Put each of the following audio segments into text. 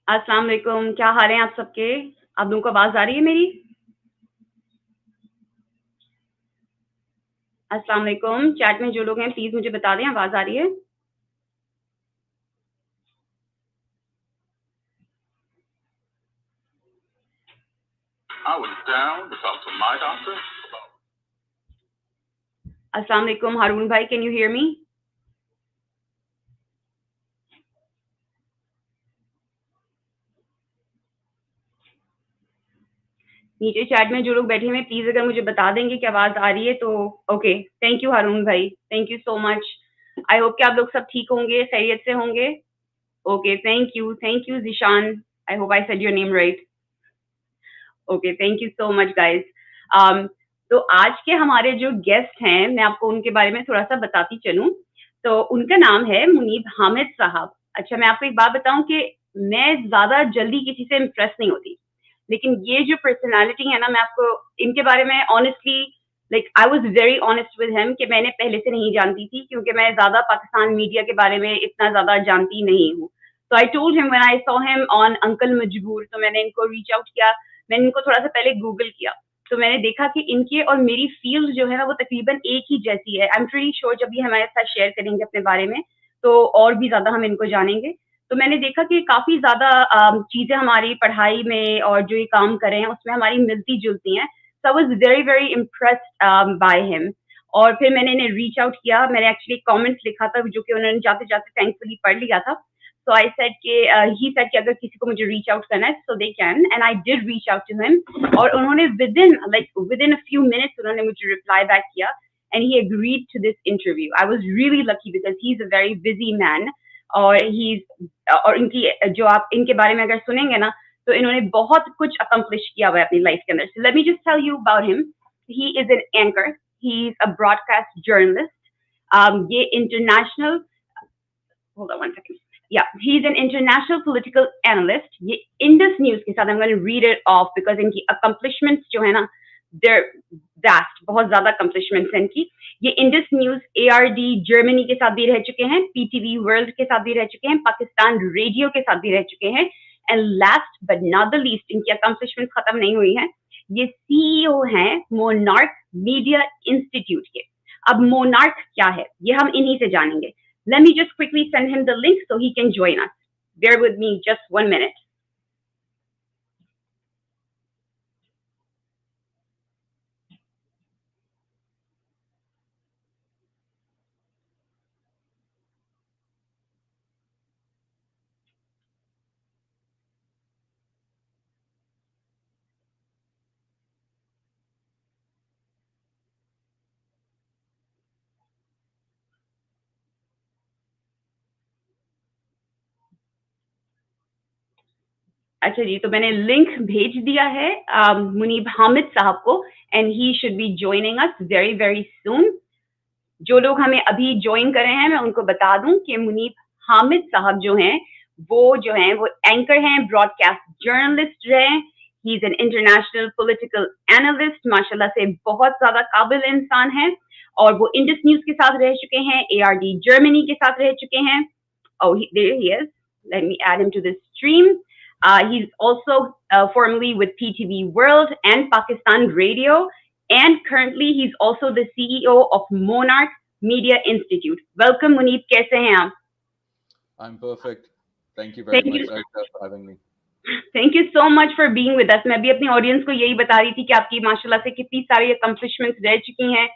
अस्सलाम वालेकुम, क्या हाल है आप सबके? आप लोगों को आवाज़ आ रही है मेरी? अस्सलाम वालेकुम, चैट में जो लोग हैं प्लीज़ मुझे बता दें आवाज़ आ रही है? I was down to talk to my doctor. अस्सलाम वालेकुम, हारून भाई, कैन यू हियर मी? नीचे चैट में जो लोग बैठे हुए हैं प्लीज़ अगर मुझे बता देंगे कि आवाज़ आ रही है तो ओके, थैंक यू हारून भाई, thank you so much. I hope कि आप लोग सब ठीक होंगे, खैरियत से होंगे। Okay, thank you Zeeshan, I hope I said your name right. Okay, thank you so much guys. तो आज के हमारे जो गेस्ट हैं, मैं आपको उनके बारे में थोड़ा-सा बताती चलूँ। तो उनका नाम है मुनीब हामिद साहब। अच्छा, मैं आपको एक बात बताऊँ कि मैं ज़्यादा जल्दी किसी से इम्प्रेस नहीं होती। लेकिन ये जो पर्सनैलिटी है ना, मैं आपको इनके बारे में honestly like I was very honest with him कि मैंने पहले से नहीं जानती थी क्योंकि मैं ज़्यादा पाकिस्तान मीडिया के बारे में इतना ज़्यादा जानती नहीं हूँ। तो I told him when I saw him on uncle मजबूर, तो मैंने इनको रीच आउट किया। मैंने इनको थोड़ा-सा पहले गूगल किया, तो मैंने देखा कि इनके और मेरी फ़ील्ड जो है ना वो तकरीबन एक ही जैसी है। आई एम प्रीटी श्योर जब ये हमारे साथ शेयर करेंगे अपने बारे में, तो और भी ज़्यादा हम इनको जानेंगे। तो मैंने देखा कि काफ़ी ज़्यादा चीज़ें हमारी पढ़ाई में और जो ये काम कर रहे हैं उसमें हमारी मिलती-जुलती हैं। So I was very, very impressed by him. और फिर मैंने इन्हें रीच आउट किया, मैंने एक्चुअली कमेंट्स लिखा था जो कि उन्होंने जाते-जाते थैंकफुली पढ़ लिया था। So I said कि he said कि अगर किसी को मुझे reach out करना है so they can and I did reach out to him और उन्होंने within a few minutes उन्होंने मुझे reply back किया and he agreed to this interview. I was really lucky because he's a very busy man और और इनकी जो आप इनके बारे में अगर सुनेंगे ना तो इन्होंने बहुत कुछ accomplish किया हुआ है अपनी लाइफ के अंदर. So let me just tell you about him. He is an anchor. He's a broadcast journalist. ये international hold on one second. Yeah, he's an international political analyst. ये Indus News के साथ I'm going to read it off because इनकी accomplishments जो है ना they're vast, बहुत ज़्यादा accomplishments हैं इनकी. ये Indus News ARD जर्मनी के साथ भी रह चुके हैं, PTV वर्ल्ड के साथ भी रह चुके हैं, पाकिस्तान रेडियो के साथ भी रह चुके हैं and last but not the least इनकी accomplishments खत्म नहीं हुई हैं. ये CEO हैं Monark Media Institute के. अब Monark क्या है ये हम इन्हीं से जानेंगे. Let me just quickly send him the link so he can join us. Bear with me just 1 minute. अच्छा जी, तो मैंने लिंक भेज दिया है मुनीब हामिद साहब को and he should be joining us very very soon. जो लोग हमें अभी ज्वाइन कर रहे हैं मैं उनको बता दूं कि मुनीब हामिद साहब जो हैं वो एंकर हैं, ब्रॉडकास्ट जर्नलिस्ट रहे. He is an international political analyst, माशाल्लाह से बहुत ज्यादा काबिल इंसान है और वो इंडस न्यूज के साथ रह चुके हैं, ARD जर्मनी के साथ रह चुके हैं. Oh, there he is. Let me add him to this stream. He's also formerly with PTV World and Pakistan Radio, and currently he's also the CEO of Monark Media Institute. Welcome, Munib. कैसे हैं आप? I'm perfect. Thank you very Thank much you. Aisha, for having me. Thank you so much for being with us. मैं भी अपनी audience को यही बता रही थी कि आपकी माशाल्लाह से कितनी सारी अकम्पलिशमेंट्स रह चुकी हैं.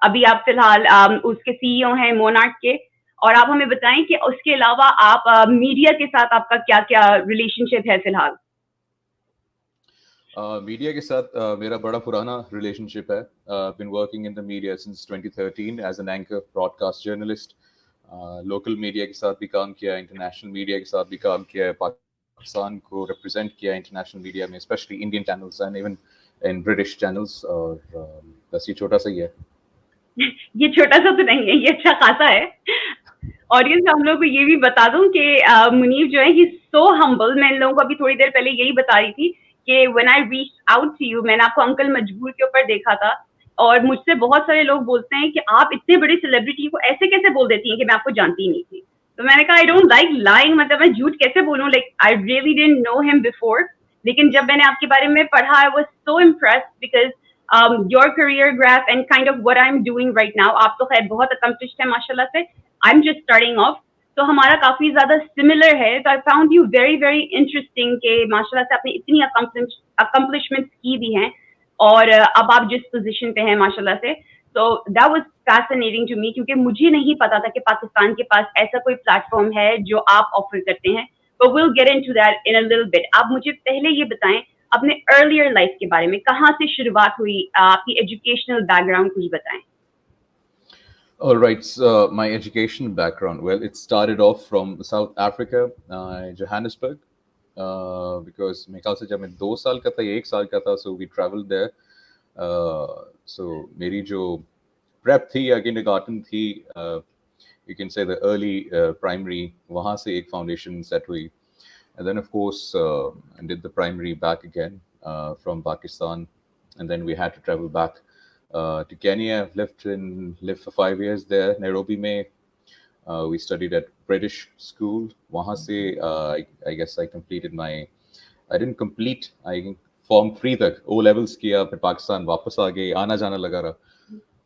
अभी आप फिलहाल उसके CEO हैं मोनार्क के, और आप हमें बताएं कि उसके अलावा आप मीडिया के साथ आपका क्या-क्या रिलेशनशिप है फिलहाल? मीडिया के साथ मेरा बड़ा पुराना रिलेशनशिप है. Been working in the media since 2013 as an anchor, broadcast journalist. Local media के साथ भी काम किया, इंटरनेशनल मीडिया के साथ भी काम किया है, पाकिस्तान को रिप्रेजेंट किया इंटरनेशनल मीडिया में, specially Indian channels and even in British channels. और बस ये छोटा सा ही है. ये छोटा सा तो नहीं है, ये अच्छा खासा है. ऑडियंस हम लोग को ये भी बता दूं कि मुनीब जो है ही सो हम्बल. मैं इन लोगों को अभी थोड़ी देर पहले यही बता रही थी कि when I reach out to you, मैंने आपको अंकल मजबूर के ऊपर देखा था और मुझसे बहुत सारे लोग बोलते हैं कि आप इतने बड़े सेलिब्रिटी को ऐसे कैसे बोल देती हैं कि मैं आपको जानती ही नहीं थी. तो मैंने कहा आई डोंट लाइक लाइंग, मतलब मैं झूठ कैसे बोलूं, like I really didn't know him before, लेकिन जब मैंने आपके बारे में पढ़ा I was so impressed because your career graph and kind of what I am doing right now, आप तो खैर बहुत अकम्प्लिश्ड है माशाल्लाह से, I am just starting of, तो हमारा काफी ज्यादा सिमिलर है, तो I found you very very interesting कि माशाल्लाह से आपने इतनी अकम्पलिशमेंट्स की भी हैं और अब आप जिस पोजीशन पे हैं माशाल्लाह से, तो that was fascinating to me, क्योंकि मुझे नहीं पता था कि पाकिस्तान के पास ऐसा कोई प्लेटफॉर्म है जो आप ऑफर करते हैं, but will get into that in a little bit. आप मुझे पहले ये बताएं अपने अर्लियर लाइफ के बारे में, कहाँ से शुरुआत हुई, आपकी एजुकेशनल बैकग्राउंड कुछ बताएं। All right, so my education background. Well, it started off from South Africa, Johannesburg, because मेरे ख्याल से जब मैं 2 साल का था या 1 साल का था, so we traveled there. So मेरी जो prep थी या kindergarten थी, you can say the early primary, वहाँ से एक foundation set हुई, and then of course I did the primary back again from Pakistan, and then we had to travel back to Kenya. I've lived for 5 years there, Nairobi में. We studied at British school. वहाँ से I guess I completed my, I didn't complete, I form 3 तक O levels किया, फिर पाकिस्तान वापस आ गए, आना जाना लगा रहा,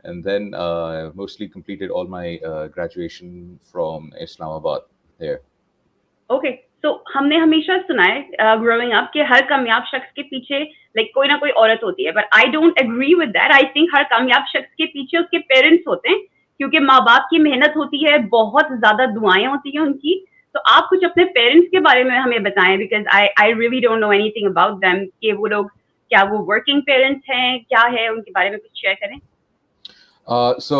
and then mostly completed all my graduation from Islamabad there. Okay, so हमने हमेशा सुना है ग्रोइंग अप कि हर कामयाब शख्स के पीछे लाइक कोई ना कोई औरत होती है, but I don't agree with that. I think हर कामयाब शख्स के पीछे उसके पेरेंट्स होते हैं, क्योंकि माँ बाप की मेहनत होती है, बहुत ज्यादा दुआएं होती हैं उनकी। तो आप कुछ अपने पेरेंट्स के बारे में हमें बताएं, because I I really don't know anything about them, कि वो लोग क्या वो वर्किंग पेरेंट्स हैं, क्या है, उनके बारे में कुछ शेयर करें। So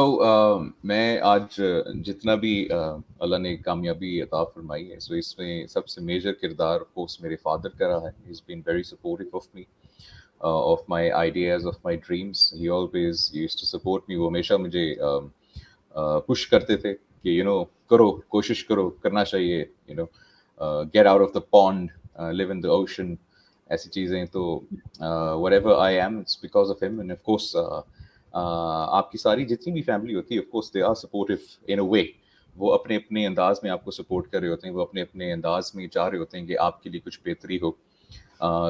मैं आज जितना भी अल्लाह ने कामयाबी अता फरमाई है, so इसमें सबसे मेजर किरदार ऑफ कोर्स मेरे फादर का रहा है. He's been very supportive of me, of my ideas, of my dreams. He always used to support me. वो हमेशा मुझे पुश करते थे कि करो, कोशिश करो, करना चाहिए, get out of the pond, live in the ocean, ऐसी चीज़ें. तो whatever I am, it's because of him. And of course आपकी सारी जितनी भी फैमिली होती है, of course they are supportive in a way. वो अपने अपने अंदाज में आपको सपोर्ट कर रहे होते हैं, वो अपने अपने अंदाज में चाह रहे होते हैं कि आपके लिए कुछ बेहतरी हो.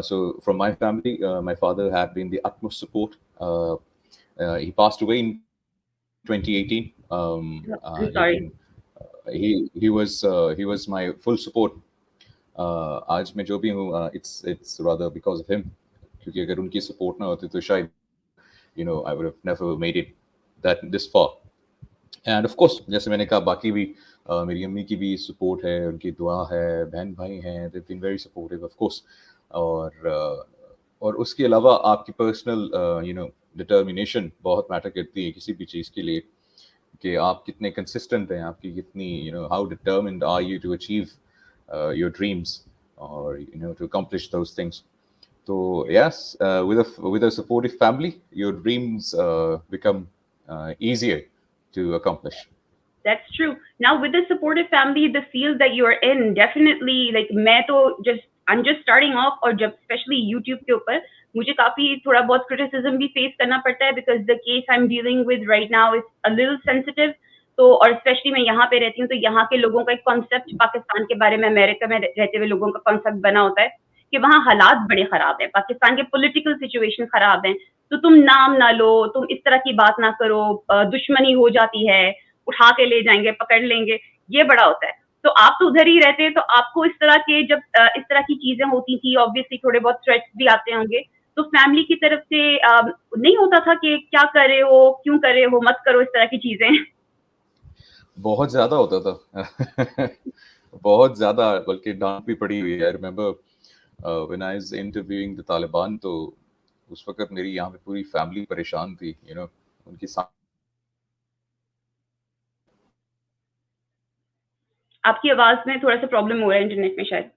So from my family, my father had been the utmost support. He passed away in 2018. Sorry. लेकिन he was my full support. आज मैं जो भी हूँ, it's rather because of him. क्योंकि अगर उनकी सपोर्ट ना होती तो शायद I would have never made it this far. And of course, जैसे मैंने कहा, बाकी भी मेरी अम्मी की भी सपोर्ट है, उनकी दुआ है, बहन भाई हैं, they've been very supportive of course. और उसके अलावा आपकी पर्सनल डिटर्मिनेशन बहुत मैटर करती है किसी भी चीज़ के लिए, कि आप कितने कंसिस्टेंट हैं, आपकी कितनी how determined are you to achieve your dreams और to accomplish those things. So yes, with a supportive family, your dreams become easier to accomplish. That's true. Now with the supportive family, the field that you are in, definitely like मैं तो I'm just starting off, और जब especially YouTube के ऊपर मुझे काफी थोड़ा बहुत criticism भी face करना पड़ता है, because the case I'm dealing with right now is a little sensitive. तो और स्पेशली मैं यहाँ पे रहती हूँ, तो यहाँ के लोगों का एक कॉन्सेप्ट पाकिस्तान के बारे में, अमेरिका में रहते हुए लोगों का कॉन्सेप्ट बना होता है कि वहाँ हालात बड़े खराब हैं, पाकिस्तान के पॉलिटिकल सिचुएशन खराब हैं, तो तुम नाम ना लो, तुम इस तरह की बात ना करो, दुश्मनी हो जाती है, उठा के ले जाएंगे, पकड़ लेंगे, ये बड़ा होता है। तो आप तो उधर ही रहते हैं, तो आपको इस तरह के जब इस तरह की चीजें होती थी, ऑब्वियसली थोड़े बहुत थ्रेट्स भी आते होंगे, तो फैमिली की तरफ से नहीं होता था कि क्या कर रहे हो, क्यों कर रहे हो, मत करो इस तरह की चीजें? बहुत ज़्यादा होता था. बहुत ज़्यादा, बल्कि डांट भी पड़ी हुई है. I remember when I was interviewing the Taliban, तो उस वक्त मेरी यहाँ पे पूरी फैमिली परेशान थी, उनकी आपकी आवाज में थोड़ा सा प्रॉब्लम हो रहा है इंटरनेट में शायद।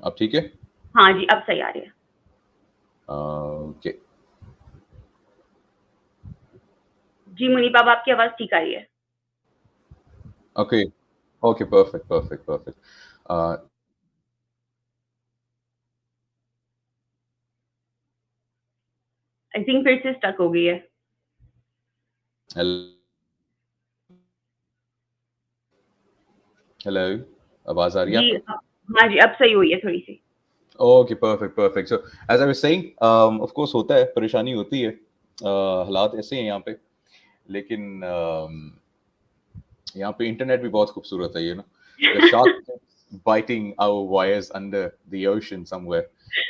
अब ठीक है? हाँ जी, अब सही आ रही है। ओके. जी मुनीब, अब आपकी आवाज ठीक आ रही है। Okay. Okay, perfect perfect perfect. I think फिर से स्टक हो गई है। हेलो, आवाज आ रही है जी, आपको? हाँ जी, अब सही हुई है थोड़ी-सी। Okay, perfect, perfect. So as I was saying, of course होता है, परेशानी होती है, हालात ऐसे हैं यहाँ पे, लेकिन यहाँ पे इंटरनेट भी बहुत खूबसूरत है, the shark keeps biting our wires under the ocean somewhere,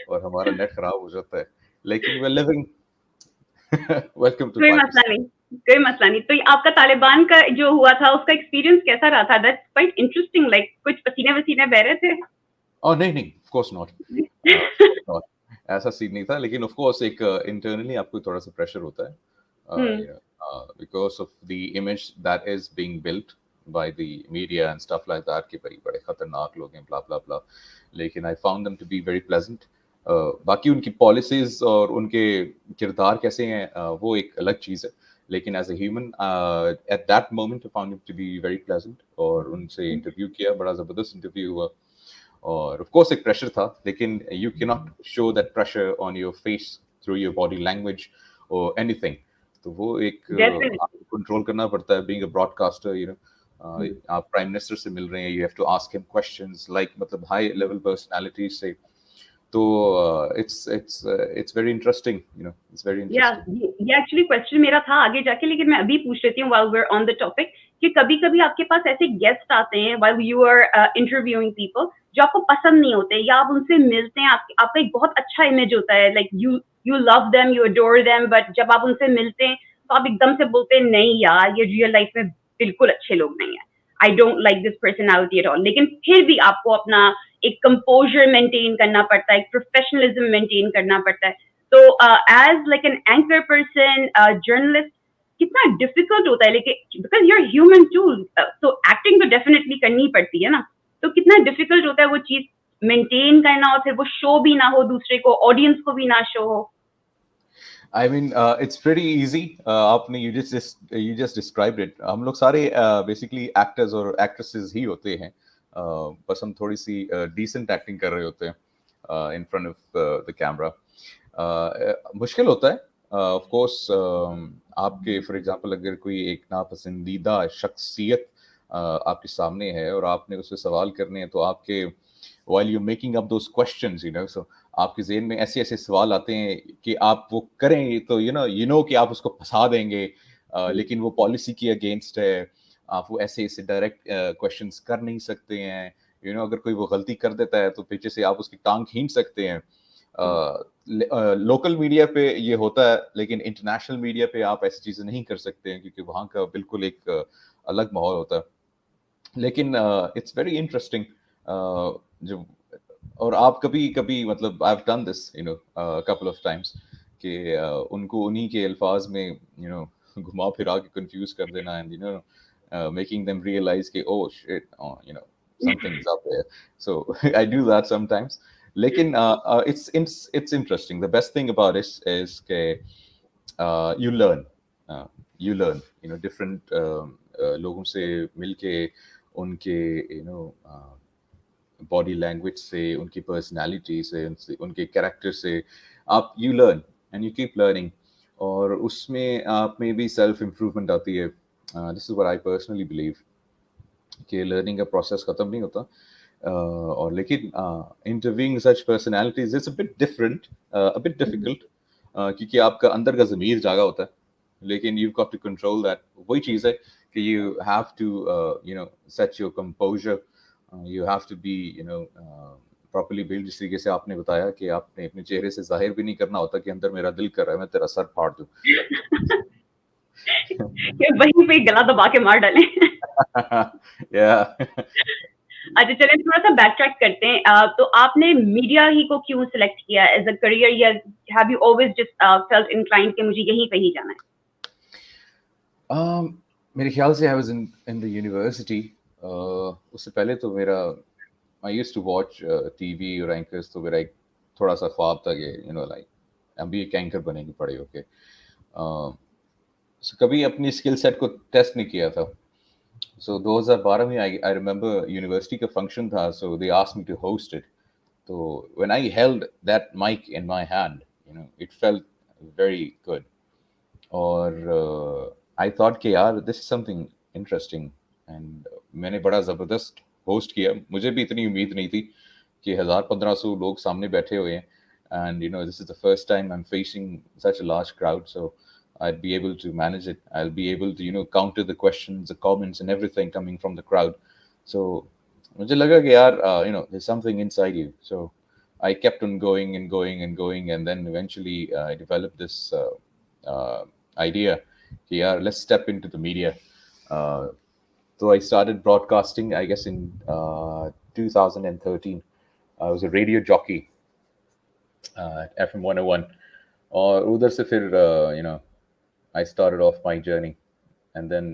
और हमारा नेट खराब हो जाता है, लेकिन we're living. Welcome to कोई मसला Pakistan. नहीं, कोई मसला नहीं। तो ये आपका तालिबान का जो हुआ था, उसका एक्सपीरियंस कैसा रहा था? दैट्स क्वाइट इंटरेस्टिंग, लाइक कुछ पसीने-वसीने बह रहे थे? Oh, नहीं नहीं, of course not. Of course not. ऐसा सीन नहीं था, लेकिन of course एक internally आपको थोड़ा सा pressure होता है, हुँ, because of the image that is being built by the media and stuff like that कि भाई बड़े खतरनाक लोग हैं, blah blah blah. लेकिन I found them to be very pleasant. बाकी उनकी policies और उनके किरदार कैसे हैं, वो एक अलग चीज़ है, लेकिन as a human, at that moment I found him to be very pleasant, और उनसे इंटरव्यू किया, बड़ा ज़बरदस्त इंटरव्यू हुआ, और ऑफ कोर्स एक प्रेशर था, लेकिन you can not show that pressure on your face through your body language और एनीथिंग, तो वो एक डेफिनिटली। आपको कंट्रोल करना पड़ता है, बीइंग अ ब्रॉडकास्टर, हुँ, आप प्राइम मिनिस्टर से मिल रहे हैं, you have to ask him questions like, मतलब हाई लेवल पर्सनालिटी से, तो it's very interesting, it's very yeah interesting. ये एक्चुअली क्वेश्चन मेरा था आगे जाके, लेकिन मैं अभी पूछ लेती हूँ while we are on the topic, कि कभी-कभी आपके पास ऐसे गेस्ट आते हैं while you are interviewing people, जो आपको पसंद नहीं होते, या आप उनसे मिलते हैं, आपका एक बहुत अच्छा इमेज होता है, like you you love them, you adore them, but जब आप उनसे मिलते हैं तो आप एकदम से बोलते हैं नहीं यार, ये रियल लाइफ में बिल्कुल अच्छे लोग नहीं है, I don't like this personality at all, लेकिन फिर भी आपको अपना एक कंपोजर मेंटेन करना पड़ता है, एक प्रोफेशनलिज्म मेंटेन करना पड़ता है। तो as like an anchor person, journalist, कितना डिफिकल्ट होता है, लेकिन because you are human too, तो एक्टिंग तो डेफिनेटली करनी पड़ती है ना, तो कितना डिफिकल्ट होता है वो चीज मेंटेन करना, और फिर वो शो भी ना हो दूसरे को, ऑडियंस को भी ना शो हो। I mean, it's pretty easy. आपने you just described it. हम लोग सारे basically actors और actresses ही होते हैं. बस हम थोड़ी सी decent acting कर रहे होते हैं in front of the camera. मुश्किल होता है. Of course, आपके for example अगर कोई एक नापसंदीदा शख्सियत आपके सामने है और आपने उससे सवाल करने हैं, तो आपके while you're making up those questions, so आपके ज़हन में ऐसे-ऐसे सवाल आते हैं कि आप वो करें तो कि आप उसको फँसा देंगे, लेकिन वो पॉलिसी के अगेंस्ट है। आप वो ऐसे-ऐसे डायरेक्ट क्वेश्चंस कर नहीं सकते हैं। अगर कोई वो गलती कर देता है तो पीछे से आप उसकी टाँग खींच सकते हैं। लोकल मीडिया पे ये होता है, लेकिन इंटरनेशनल मीडिया पे आप ऐसी चीज़ें नहीं कर सकते हैं, क्योंकि वहाँ का बिल्कुल एक अलग माहौल होता है। लेकिन इट्स वेरी इंटरेस्टिंग, जो, और आप कभी-कभी, मतलब I have done this couple of times, कि उनको उन्हीं के अल्फाज में घुमा फिरा के कंफ्यूज कर देना, एंड मेकिंग देम रियलाइज कि oh shit, something is up there, so I do that sometimes, लेकिन it's interesting. The best thing about it is के you learn, different लोगों से मिलके, उनके बॉडी लैंग्वेज से, उनकी पर्सनालिटी से, उनके कैरेक्टर से आप you learn and you keep learning, और उसमें आप में भी सेल्फ इम्प्रूवमेंट आती है. This is what I personally believe, कि लर्निंग का प्रोसेस खत्म नहीं होता. और लेकिन interviewing such personalities is a bit different, a bit difficult, क्योंकि आपका अंदर का ज़मीर जागा होता है, लेकिन you got to control that. वही चीज़ है कि you have to set your composure, you have to B properly build, जिस तरीके से आपने बताया कि आपने अपने चेहरे से जाहिर भी नहीं करना होता कि अंदर मेरा दिल कर रहा है मैं तेरा सर फाड़ दूं. कि वहीं पे गला दबा के मार डालें। Yeah. अच्छा, चलिए थोड़ा सा बैक ट्रैक करते हैं। तो आपने मीडिया ही को क्यों सिलेक्ट किया एज अ करियर, या have you always just felt inclined कि मुझे यहीं पे ही जाना है? मेरे ख्याल से I was in the university. उससे पहले तो मेरा, I used to watch TV और एंकर्स, तो मेरा एक थोड़ा सा ख्वाब था कि लाइक हम भी एक एंकर बनेंगे पड़े होके. सो कभी अपनी स्किल सेट को टेस्ट नहीं किया था. सो 2012 में आई रिमेंबर यूनिवर्सिटी का फंक्शन था, so they asked me to host it. तो when I held that mic in my hand, it felt very good. और आई थॉट कि यार this is something interesting, and मैंने बड़ा ज़बरदस्त होस्ट किया। मुझे भी इतनी उम्मीद नहीं थी कि 1000-1500 लोग सामने बैठे हुए हैं, and this is the first time I'm facing such a large crowd, so I'd be able to manage it. I'll be able to counter the questions, the comments, and everything coming from the crowd. So मुझे लगा कि यार there's something inside you. So I kept on going and going and going, and then eventually I developed this uh, idea. Yeah, let's step into the media. Uh, so I started broadcasting, I guess, in 2013. I was a radio jockey at FM 101. और उधर से फिर I started off my journey, and then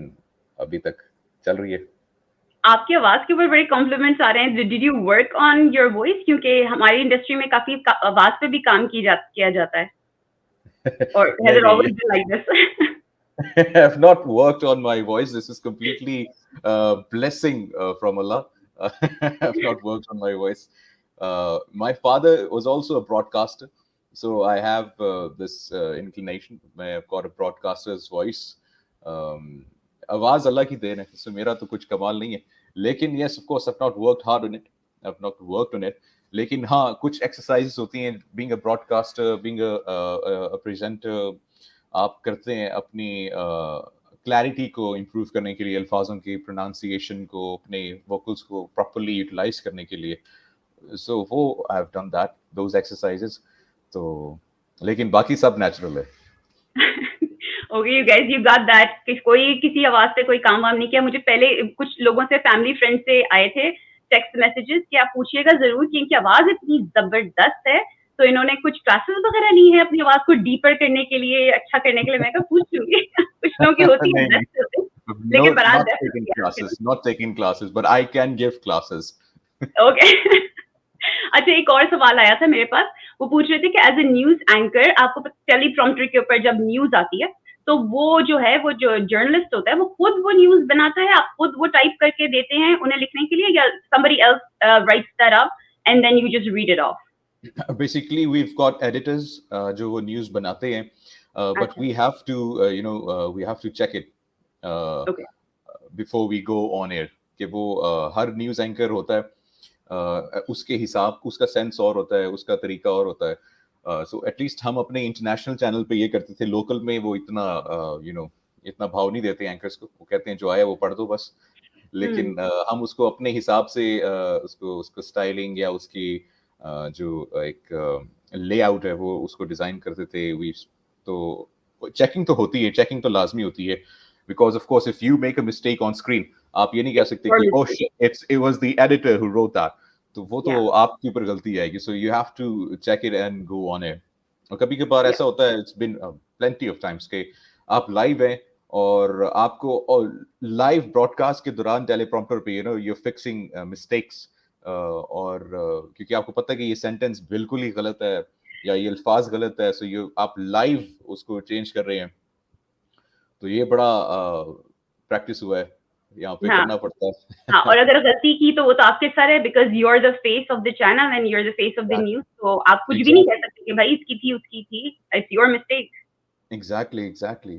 अभी तक चल रही है। आपकी आवाज के ऊपर बड़े कॉम्प्लीमेंट्स आ रहे हैं। Did you work on your voice? क्योंकि हमारी इंडस्ट्री में काफी आवाज पे भी काम किया जाता है। और हैज नहीं इट नहीं, always been like this? I have not worked on my voice. This is completely blessing from Allah. I've not worked on my voice. My father was also a broadcaster, so I have this inclination. I've got a broadcaster's voice. Um, आवाज अल्लाह की then है, इसमें मेरा तो कुछ कमाल नहीं है। लेकिन yes, of course, I've not worked hard on it. I've not worked on it. लेकिन हाँ, कुछ exercises होती हैं, being a broadcaster, being a presenter, आप करते हैं अपनी क्लैरिटी को इम्प्रूव करने के लिए, अल्फाजों की प्रोनाउंसिएशन को, अपने वोकल्स को प्रॉपरली यूटिलाइज करने के लिए। सो वो I have done that, those exercises. तो लेकिन बाकी सब नेचुरल है। Okay you guys, you got that. कोई किसी आवाज पे कोई काम वाम नहीं किया। मुझे पहले कुछ लोगों से, फैमिली फ्रेंड से आए थे टेक्स्ट मैसेजेस कि आप पूछिएगा जरूर कि इनकी आवाज इतनी जबरदस्त है, तो इन्होंने कुछ क्लासेस वगैरह ली है अपनी आवाज को डीपर करने के लिए, अच्छा करने के लिए। मैं पूछ लूंगी। कुछ लोगों की होती है, नहीं नहीं, बेस्ट होती है, नो, लेकिन बरात not taking classes, not taking classes, but I can give classes. Okay. अच्छा, एक और सवाल आया था मेरे पास। वो पूछ रहे थे कि एज ए न्यूज एंकर आपको टेलीप्रॉम्प्टर के ऊपर जब न्यूज आती है, तो वो जो है, वो जो जर्नलिस्ट होता है, वो खुद वो न्यूज बनाता है, आप खुद वो टाइप करके देते हैं उन्हें लिखने के लिए, या somebody else writes that up and then you just read it off? Basically, we've got editors जो वो न्यूज़ बनाते हैं, but अच्छा, we have to we have to check it okay, before we go on air, कि वो हर news anchor होता है, उसके हिसाब, उसका सेंस और होता है, उसका तरीका और होता है। सो एटलीस्ट हम अपने इंटरनेशनल चैनल पे ये करते थे। लोकल में वो इतना इतना भाव नहीं देते एंकर्स को, वो कहते हैं जो आया वो पढ़ दो बस। लेकिन हम उसको अपने हिसाब से उसको उसको स्टाइलिंग या उसकी जो एक लेआउट है वो उसको डिजाइन करते थे। वी तो चेकिंग तो होती है, चेकिंग तो लाजमी होती है, because of course if you make a mistake on screen, आप ये नहीं कह सकते कि oh shit, it was the editor who wrote that, तो वो तो आपके ऊपर गलती आएगी। So you have to check it and go on air. और कभी कभार ऐसा होता है, it's been plenty of times के आप लाइव हैं और आपको लाइव ब्रॉडकास्ट के दौरान टेलीप्रॉम्प्टर पे यू फिक्सिंग मिस्टेक्स, और क्योंकि आपको पता है कि ये सेंटेंस बिल्कुल ही गलत है या ये अल्फाज गलत है, सो आप लाइव उसको चेंज कर रहे हैं। तो ये बड़ा प्रैक्टिस हुआ है, यहाँ पे हाँ करना पड़ता है। हाँ, और अगर गलती की तो वो तो आपके सर है, because you are the face of the channel and you are the face of the news. तो आप कुछ भी नहीं कह सकते कि भाई इसकी थी, उसकी थी, it's your mistake. Exactly exactly,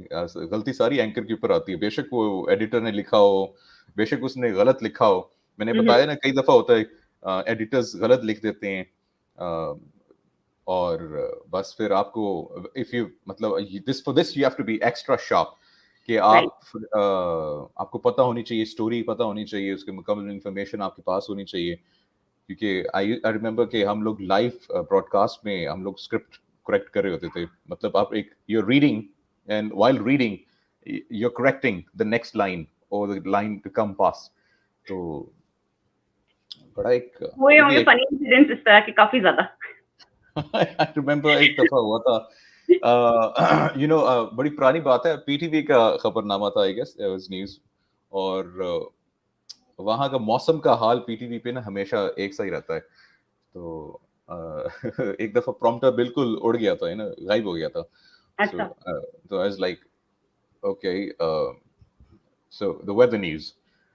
गलती सारी एंकर के ऊपर आती है, बेशक वो एडिटर ने लिखा हो, बेशक उसने गलत लिखा हो। मैंने बताया ना, कई दफा होता है एडिटर्स गलत लिख देते हैं, और बस फिर आपको, इफ यू मतलब this for this you have to be extra sharp, कि आप आपको पता होनी चाहिए, स्टोरी पता होनी चाहिए, उसके मुकम्मल इंफॉर्मेशन आपके पास होनी चाहिए। क्योंकि आई रिमेम्बर कि हम लोग लाइव ब्रॉडकास्ट में हम लोग स्क्रिप्ट करेक्ट कर रहे होते थे। मतलब आप एक you're reading, and while reading you're correcting the next line or the line to come past। तो बड़ा एक हुए ये भी होंगे एक फनी इंसिडेंट्स इस तरह के काफी ज्यादा। I remember एक दफा हुआ था, बड़ी पुरानी बात है, पीटीवी का खबरनामा था, I guess it was news, और वहाँ का मौसम का हाल पीटीवी पे ना हमेशा एक सा ही रहता है। तो एक दफा प्रॉम्प्टर बिल्कुल उड़ गया था, गायब हो गया था। अच्छा, तो I was like okay, so the weather news.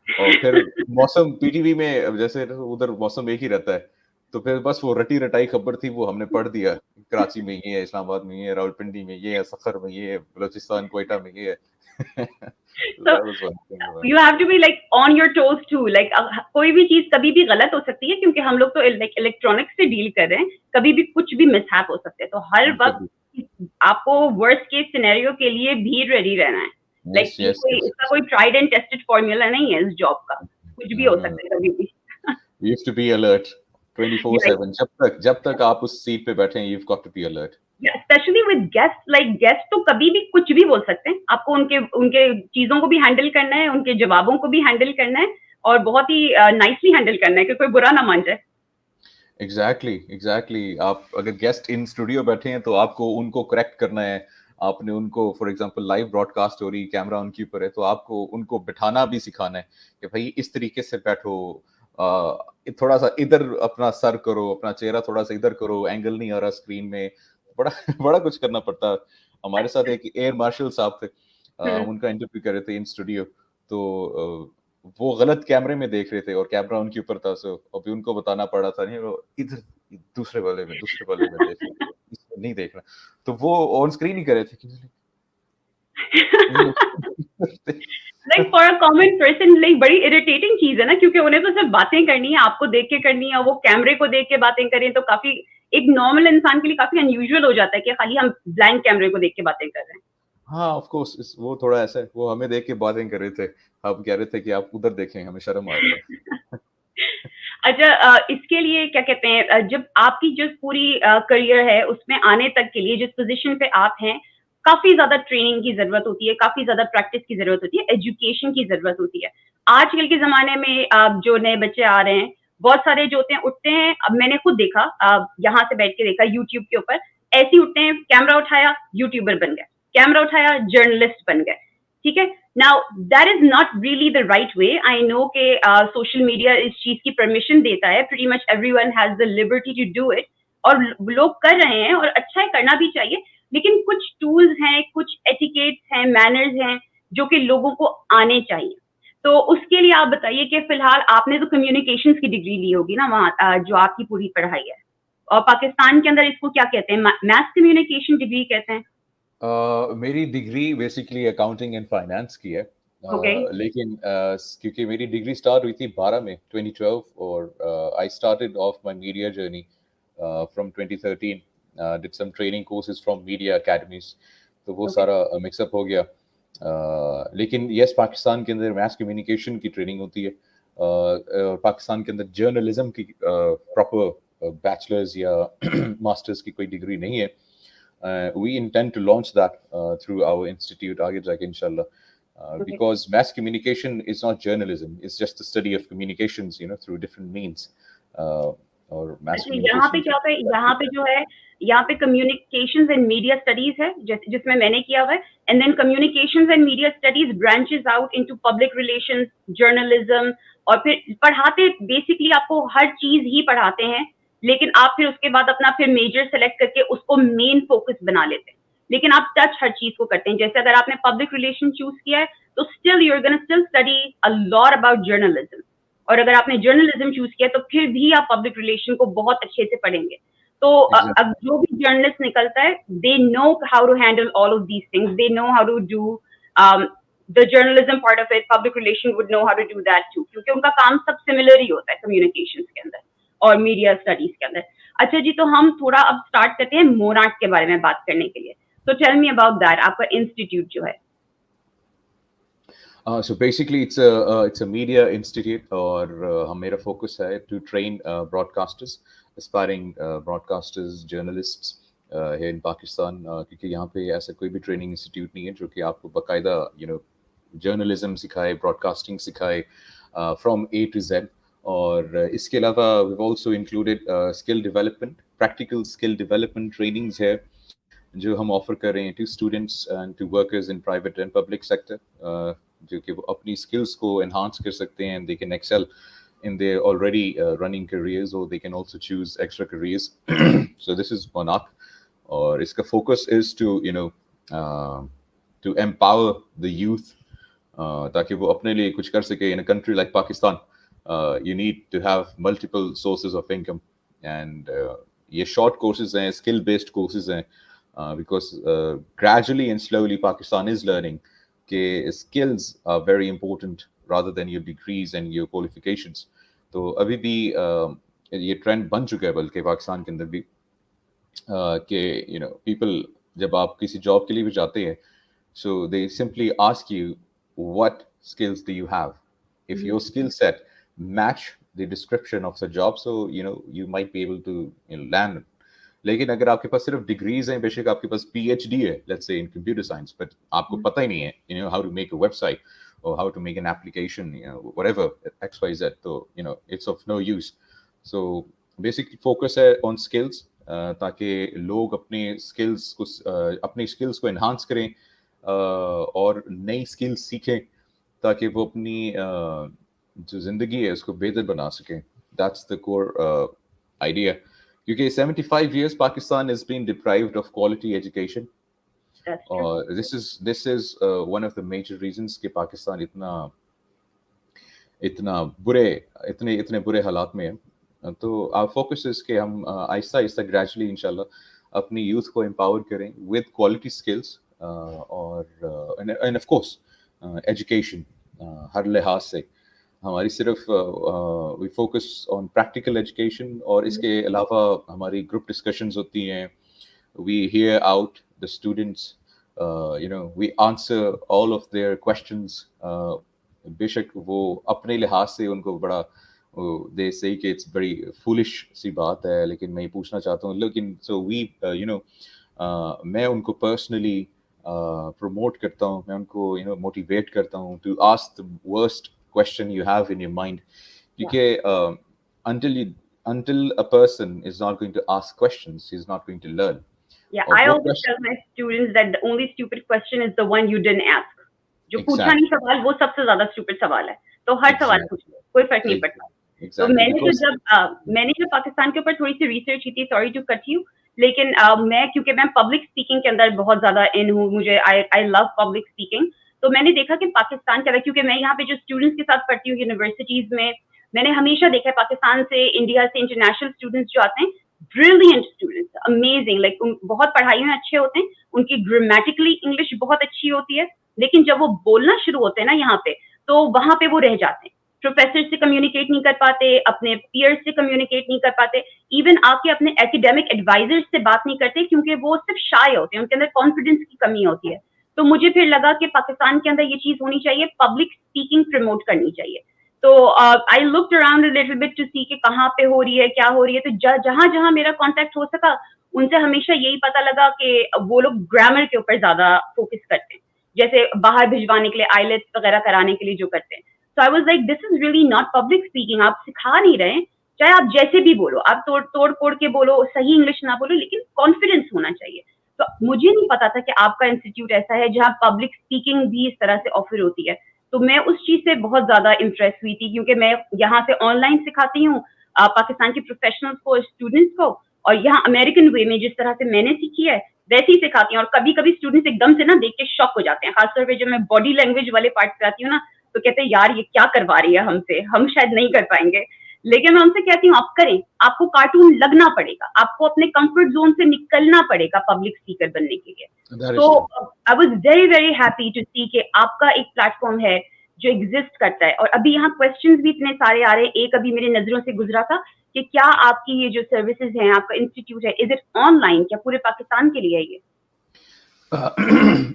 और फिर मौसम पीटीवी में जैसे उधर मौसम एक ही रहता है, तो फिर बस वो रटी रटाई खबर थी, वो हमने पढ़ दिया, कराची में ये है, इस्लामाबाद में ये है, रावलपिंडी में ये है, सखर में ये है, बलोचिस्तान कोयटा में ये है। So तो that was one thing about you have to be like on your toes too, like कोई भी चीज कभी भी गलत हो सकती है, क्योंकि हम लोग तो इलेक्ट्रॉनिक्स से डील कर रहे हैं, कभी भी कुछ भी मिसहैप हो सकते हैं, तो हर it. वक्त आपको वर्स्ट केस सिनेरियो के लिए भी रेडी रहना है। लाइक Yes, yes, yes, इसका yes. कोई ट्राइड एंड टेस्टेड फॉर्मूला नहीं है इस जॉब का, कुछ भी हो No. सकता है कभी भी। You have to be alert Right. 24/7. जब तक आप उस सीट पे बैठे हैं, you've got to be alert. Specially with guest, like guest तो कभी भी कुछ भी बोल सकते हैं, आपको उनके उनके चीजों को भी हैंडल करना है, उनके जवाबों को भी हैंडल करना है, और बहुत ही नाइसली हैंडल करना है कि कोई बुरा ना मान जाए। Exactly. आप अगर गेस्ट इन स्टूडियो बैठे हैं तो आपको उनको करेक्ट करना है। आपने उनको, फॉर एग्जांपल लाइव ब्रॉडकास्ट हो रही, कैमरा उनके ऊपर है, तो आपको उनको बिठाना भी सिखाना है कि भाई इस तरीके से बैठो, थोड़ा सा इधर अपना सर करो, अपना चेहरा थोड़ा सा इधर करो, एंगल नहीं आ रहा स्क्रीन में, बड़ा बड़ा कुछ करना पड़ता है। हमारे साथ एक एयर मार्शल साहब थे, हम उनका इंटरव्यू कर रहे थे इन स्टूडियो, तो वो गलत कैमरे में देख रहे थे और कैमरा उनके ऊपर था, सो अभी उनको बताना पड़ा था, नहीं वो इधर दूसरे वाले में देखना, इसमें नहीं देखना, तो वो ऑन स्क्रीन ही कर रहे थे like for a common person, like बड़ी इरिटेटिंग चीज है ना, क्योंकि उन्हें तो सिर्फ बातें करनी है, आपको देख के करनी है, वो कैमरे को देख के बातें करें, तो काफी एक नॉर्मल इंसान के लिए काफी अनयूजुअल हो जाता है कि खाली हम ब्लैंक कैमरे को देख के बातें कर रहे हैं। हाँ ऑफ कोर्स, वो थोड़ा ऐसा है, वो हमें देख के बातें कर रहे थे, आप कह रहे थे कि आप उधर देखें, हमें शर्म आ रही है। अच्छा, इसके लिए क्या कहते हैं, जब आपकी जो पूरी करियर है उसमें आने तक के लिए जिस पोजीशन पे आप हैं, काफी ज्यादा ट्रेनिंग की जरूरत होती है, काफी ज्यादा प्रैक्टिस की जरूरत होती है, एजुकेशन की जरूरत होती है। आजकल के जमाने में जो नए बच्चे आ रहे हैं, बहुत सारे जो होते हैं उठते हैं, अब मैंने खुद देखा, यहाँ से बैठ के देखा यूट्यूब के ऊपर, ऐसे ही उठते हैं, कैमरा उठाया यूट्यूबर बन गए, कैमरा उठाया जर्नलिस्ट बन गए, ठीक है। Now that is not really the right way. I know के सोशल मीडिया इस चीज की परमिशन देता है, pretty much everyone has the liberty to do it, और लोग कर रहे हैं, और अच्छा है, करना भी चाहिए, लेकिन कुछ टूल्स हैं, कुछ एटिकेट्स हैं, मैनर्स हैं, जो कि लोगों को आने चाहिए। तो उसके लिए आप बताइए कि फिलहाल आपने तो कम्युनिकेशंस की डिग्री ली होगी ना वहाँ, जो आपकी पूरी पढ़ाई है, और पाकिस्तान के अंदर इसको क्या कहते हैं, मैस कम्युनिकेशन डिग्री कहते हैं। मेरी degree basically accounting and finance की है, ओके, लेकिन क्योंकि मेरी डिग्री स्टार्ट हुई थी 12 में 2012, और I started off my media journey from 2013, did some training courses from media academies, तो वो सारा मिक्सअप हो गया। लेकिन यस, पाकिस्तान के अंदर मैस कम्युनिकेशन की ट्रेनिंग होती है, पाकिस्तान के अंदर जर्नलिज्म की प्रॉपर बैचलर्स या मास्टर्स की कोई डिग्री नहीं है। We intend to launch that through our institute, आगे जाके इंशाल्लाह, because mass communication is not journalism, it's just the study of communications, through different means. और mass यहाँ पे communication क्या है, यहाँ पे जो है, यहाँ पे कम्युनिकेशंस एंड मीडिया स्टडीज है, जिसमें मैंने किया हुआ है, and then communications and media studies branches out into public relations, journalism, और फिर पढ़ाते बेसिकली आपको हर चीज ही पढ़ाते हैं, लेकिन आप फिर उसके बाद अपना फिर मेजर सेलेक्ट करके उसको मेन फोकस बना लेते हैं, लेकिन आप टच हर चीज को करते हैं। जैसे अगर आपने पब्लिक रिलेशन चूज किया है, तो still you are gonna still study a lot about journalism, और अगर आपने जर्नलिज्म चूज किया तो फिर भी आप पब्लिक रिलेशन को बहुत अच्छे से पढ़ेंगे। तो exactly. अब जो भी जर्नलिस्ट निकलता है, they know how to handle all of these things, they know how to do the journalism part of it, public relation would know how to do that too, क्योंकि उनका काम सब सिमिलर ही होता है कम्युनिकेशंस के अंदर और मीडिया स्टडीज के अंदर। अच्छा जी, तो हम थोड़ा अब स्टार्ट करते हैं मोनार्क के बारे में बात करने के लिए, तो टेल मी अबाउट दैट, आपका इंस्टीट्यूट जो है। So basically it's a media institute, और मेरा focus है to train broadcasters, aspiring broadcasters, journalists here in Pakistan, क्योंकि यहाँ पे ऐसा कोई भी ट्रेनिंग इंस्टीट्यूट नहीं है जो कि आपको बाकायदा जर्नलिज्म सिखाए, ब्रॉडकास्टिंग सिखाए फ्रॉम A to Z। और इसके अलावा we've also included skill development, practical skill development trainings है जो हम ऑफर कर रहे हैं to students and to workers in private and public sector, जो कि वो अपनी स्किल्स को एनहांस कर सकते हैं, they can excel in their already running careers, or they can also choose extra careers. So this is Monark, और इसका focus is to to empower the youth, ताकि वो अपने लिए कुछ कर सके। In a country like Pakistan, you need to have multiple sources of income and ये शॉर्ट कोर्सेज हैं, स्किल बेस्ड कोर्सेज हैं, because gradually and slowly Pakistan is learning कि skills are very important rather than your degrees and your qualifications. तो अभी भी ये trend बन चुका है बल्कि पाकिस्तान के अंदर भी कि पीपल जब आप किसी जॉब के लिए भी जाते हैं, so they simply ask you what skills do you have. If your skill set match the description of the job, so you might be able to land. लेकिन अगर आपके पास सिर्फ डिग्रीज हैं, बेशक आपके पास पीएचडी है, let's say in computer science, but आपको पता ही नहीं है how to make a website और how to make an application, whatever X Y Z, तो it's of no use. So basically focus है ऑन स्किल्स, ताकि लोग अपनी स्किल्स को एनहांस करें और नई स्किल्स सीखें ताकि वो अपनी जो जिंदगी है उसको बेहतर बना सकें. That's the core idea. क्योंकि 75 years Pakistan has been deprived of quality education. That's true. This is one of the major reasons कि पाकिस्तान इतने बुरे हालात में है. तो our focus is कि हम आहिस्ता आहिस्ता gradually इंशाल्लाह अपनी यूथ को empower करें with quality skills और and of course education हर लिहाज से. हमारी सिर्फ we focus on practical education, और इसके अलावा हमारी ग्रुप डिस्कशंस होती हैं. We hear out the students, we answer all of their questions. बेशक वो अपने लिहाज से उनको बड़ा दे से कि इट्स बड़ी फूलिश सी बात है, लेकिन मैं ये पूछना चाहता हूँ. लेकिन सो वी मैं उनको पर्सनली प्रमोट करता हूँ, मैं उनको मोटिवेट करता हूँ to ask the worst question you have in your mind, because until a person is not going to ask questions, he's not going to learn. Yeah, I always tell my students that the only stupid question is the one you didn't ask. जो पूछा नहीं सवाल, वो सबसे ज्यादा stupid सवाल है. तो हर सवाल पूछ लो, कोई फर्क नहीं पड़ता. तो मैंने जब पाकिस्तान के ऊपर थोड़ी सी रिसर्च की थी, सॉरी टू कट यू, लेकिन क्योंकि मैं पब्लिक स्पीकिंग के अंदर बहुत ज्यादा इन हूँ, मुझे आई लव पब्लिक स्पीकिंग. तो मैंने देखा कि पाकिस्तान के अंदर, क्योंकि मैं यहाँ पे जो स्टूडेंट्स के साथ पढ़ती हूँ यूनिवर्सिटीज में, मैंने हमेशा देखा है पाकिस्तान से, इंडिया से इंटरनेशनल स्टूडेंट्स जो आते हैं, ब्रिलियंट स्टूडेंट्स, अमेजिंग, लाइक बहुत पढ़ाई में अच्छे होते हैं, उनकी ग्रामेटिकली इंग्लिश बहुत अच्छी होती है, लेकिन जब वो बोलना शुरू होते हैं ना यहाँ पे, तो वहां पे वो रह जाते हैं. प्रोफेसर से कम्युनिकेट नहीं कर पाते, अपने पीयर्स से कम्युनिकेट नहीं कर पाते, इवन आपके अपने एकेडमिक एडवाइजर्स से बात नहीं करते, क्योंकि वो सिर्फ शाय होते हैं, उनके अंदर कॉन्फिडेंस की कमी होती है. तो मुझे फिर लगा कि पाकिस्तान के अंदर ये चीज होनी चाहिए, पब्लिक स्पीकिंग प्रमोट करनी चाहिए. तो I looked around a little bit to see कि कहाँ पे हो रही है, क्या हो रही है. तो जहां जहां मेरा कांटेक्ट हो सका, उनसे हमेशा यही पता लगा कि वो लोग ग्रामर के ऊपर ज्यादा फोकस करते हैं, जैसे बाहर भिजवाने के लिए, आईलेट्स वगैरह कराने के लिए जो करते हैं. So I was like, this is really not public speaking. आप सिखा नहीं रहे, चाहे आप जैसे भी बोलो, आप तोड़ फोड़ के बोलो, सही इंग्लिश ना बोलो, लेकिन कॉन्फिडेंस होना चाहिए. तो मुझे नहीं पता था कि आपका इंस्टीट्यूट ऐसा है जहाँ पब्लिक स्पीकिंग भी इस तरह से ऑफर होती है. तो मैं उस चीज से बहुत ज्यादा इम्प्रेस हुई थी, क्योंकि मैं यहाँ से ऑनलाइन सिखाती हूँ पाकिस्तान के प्रोफेशनल्स को, स्टूडेंट्स को, और यहाँ अमेरिकन वे में जिस तरह से मैंने सीखी है वैसे ही सिखाती हूँ. और कभी कभी स्टूडेंट्स एकदम से ना देख के शॉक हो जाते हैं, खासतौर पर जब मैं बॉडी लैंग्वेज वाले पार्ट पे आती हूँ ना, तो कहते हैं यार ये क्या करवा रही है हमसे, हम शायद नहीं कर पाएंगे. लेकिन मैं उनसे कहती हूँ आप करें, आपको कार्टून लगना पड़ेगा, आपको अपने कंफर्ट जोन से निकलना पड़ेगा पब्लिक स्पीकर बनने के लिए. तो I was very very happy to see कि आपका एक प्लेटफॉर्म है जो एग्जिस्ट करता है. और अभी यहाँ क्वेश्चंस भी इतने सारे आ रहे हैं. एक अभी मेरी नजरों से गुजरा था कि क्या आपकी ये जो सर्विसेज हैं, आपका इंस्टीट्यूट है, इज इट ऑनलाइन, क्या पूरे पाकिस्तान के लिए है ये?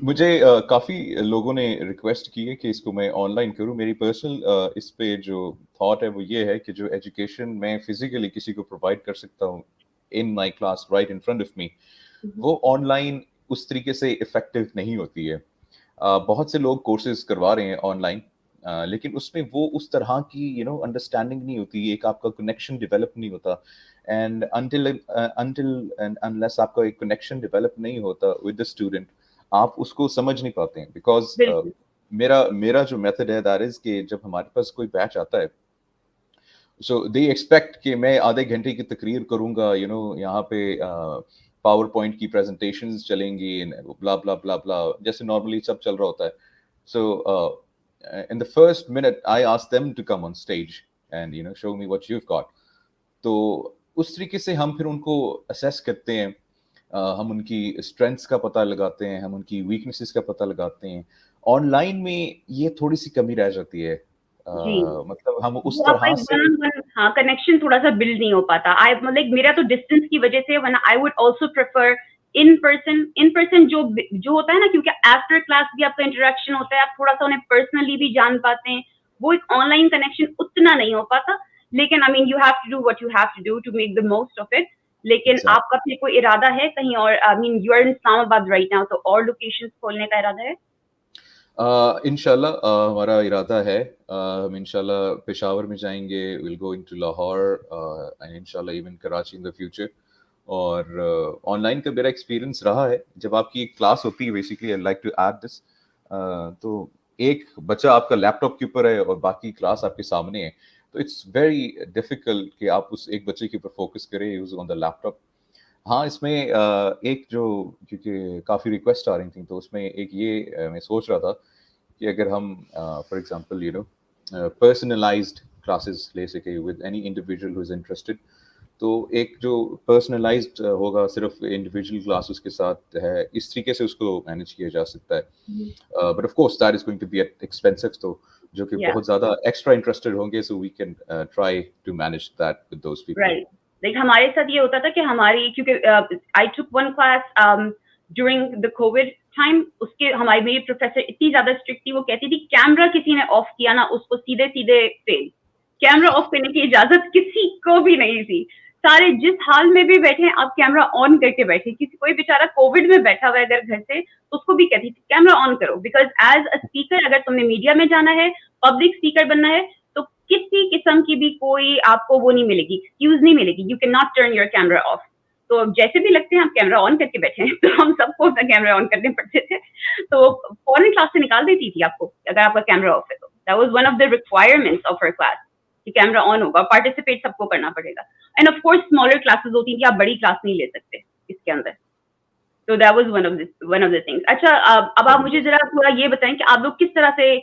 मुझे काफ़ी लोगों ने रिक्वेस्ट की है कि इसको मैं ऑनलाइन करूं. मेरी पर्सनल इस पे जो थॉट है वो ये है कि जो एजुकेशन मैं फिजिकली किसी को प्रोवाइड कर सकता हूं in my class right in front of me, वो ऑनलाइन उस तरीके से इफेक्टिव नहीं होती है. बहुत से लोग कोर्सेज करवा रहे हैं ऑनलाइन, लेकिन उसमें वो उस तरह की अंडरस्टैंडिंग नहीं होती, एक आपका कनेक्शन डेवलप नहीं होता. एंड until and unless आपका एक कनेक्शन डेवलप नहीं होता विद द स्टूडेंट, आप उसको समझ नहीं पाते हैं. बिकॉज मेरा जो मेथड है दैट इज कि जब हमारे पास कोई बैच आता है, सो दे एक्सपेक्ट कि मैं आधे घंटे की तकरीर करूंगा, यहाँ पे पावर पॉइंट की प्रेजेंटेशंस चलेंगी, ब्ला ब्ला ब्ला ब्ला, जैसे नॉर्मली सब चल रहा होता है. सो in the first minute I ask them to come on stage and show me what you've got. तो उस तरीके से हम फिर उनको असेस करते हैं, हम उनकी स्ट्रेंथ्स का पता लगाते हैं, हम उनकी वीकनेसेस का पता लगाते हैं। ऑनलाइन में ये थोड़ी सी कमी रह जाती है, जी। मतलब हम उस वो आपका तरह एक से वन ऑन वन, हाँ, कनेक्शन थोड़ा-सा बिल्ड नहीं हो पाता। आई मतलब मेरा तो डिस्टेंस की वजह से वरना I would also prefer in person जो होता है ना, क्योंकि आफ्टर क्लास भी आपका इंटरेक्शन होता है, आप थोड़ा-सा उन्हें पर्सनली भी जान पाते हैं। वो एक ऑनलाइन कनेक्शन उतना नहीं हो पाता। लेकिन I mean you have to do what you have to do to make the most of it. लेकिन एग्जैक्ट आपका फिर कोई इरादा है कहीं और, I mean you are in Islamabad right now, तो और लोकेशंस खोलने का इरादा है? इंशाल्लाह हमारा इरादा है, हम इंशाल्लाह पेशावर में जाएंगे, will go into Lahore and इंशाल्लाह even Karachi in the future. और ऑनलाइन का मेरा एक्सपीरियंस रहा है, जब आपकी एक क्लास होती है, basically I like to add this, तो एक बच्चा आपका लैपटॉप के ऊपर है और बाकी क्लास आपके सामने है, तो इट्स वेरी डिफिकल्ट कि आप उस एक बच्चे के ऊपर फोकस करें यूज ऑन द लैपटॉप। हाँ, इसमें एक जो, क्योंकि काफ़ी रिक्वेस्ट आ रही थी, तो उसमें एक ये मैं सोच रहा था कि अगर हम फॉर एग्जांपल पर्सनलाइज्ड क्लासेस ले सके with any individual who is interested, तो एक जो पर्सनलाइज्ड होगा, सिर्फ इंडिविजुअल क्लास उसके साथ है, इस तरीके से उसको मैनेज किया जा सकता है। But of course that is going to be expensive, तो जो कि या बहुत ज़्यादा एक्स्ट्रा इंटरेस्टेड होंगे, so we can try to manage that with those people. Right. Like हमारे साथ ये होता था कि हमारी, क्योंकि I took one class during the COVID time, उसके हमारी मेरी प्रोफेसर इतनी ज्यादा स्ट्रिक्ट थी, वो कहती थी कैमरा किसी ने ऑफ किया ना उसको सीधे सीधे फेल। कैमरा ऑफ करने की इजाजत किसी को भी नहीं थी। सारे जिस हाल में भी बैठे आप कैमरा ऑन करके बैठे। किसी कोई बेचारा कोविड में बैठा हुआ है अगर घर से, तो उसको भी कहती थी कैमरा ऑन करो, बिकॉज एज अ स्पीकर अगर तुमने मीडिया में जाना है, पब्लिक स्पीकर बनना है, तो किसी किस्म की भी कोई आपको वो नहीं मिलेगी, एक्सक्यूज नहीं मिलेगी, you can not turn your camera off. तो जैसे भी लगते हैं आप कैमरा ऑन करके बैठे हैं, तो हम सबको अपना कैमरा ऑन करने पड़ते थे। तो फॉरन क्लास से निकाल देती थी आपको अगर आपका कैमरा ऑफ है तो। That was one of the requirements of her class कि कैमरा ऑन होगा, पार्टिसिपेट सबको करना पड़ेगा। And of course smaller classes होती थी, आप बड़ी क्लास नहीं ले सकते इसके अंदर। तो that was one of the things. अच्छा, अब आप मुझे जरा थोड़ा ये बताएं कि आप लोग किस तरह से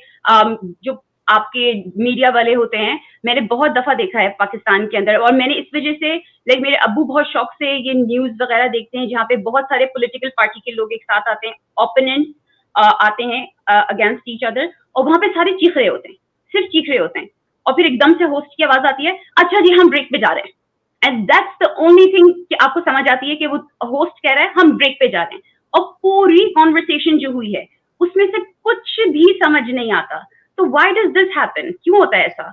जो आपके मीडिया वाले होते हैं, मैंने बहुत दफा देखा है पाकिस्तान के अंदर, और मैंने इस वजह से, लाइक मेरे अब्बू बहुत शौक से ये न्यूज वगैरह देखते हैं जहाँ पे बहुत सारे पॉलिटिकल पार्टी के लोग एक साथ आते हैं, ओपोनेंट आते हैं अगेंस्ट ईच अदर, और वहां पे सारे चीख रहे होते हैं, सिर्फ चीख रहे होते हैं, और फिर एकदम से होस्ट की आवाज आती है, अच्छा जी हम ब्रेक पे जा रहे हैं। And that's the only thing कि आपको समझ आती है कि वो होस्ट कह रहा है हम ब्रेक पे जा रहे हैं, और पूरी कॉन्वर्सेशन जो हुई है उसमें से कुछ भी समझ नहीं आता। तो व्हाई डज दिस हैपन, क्यों होता है ऐसा?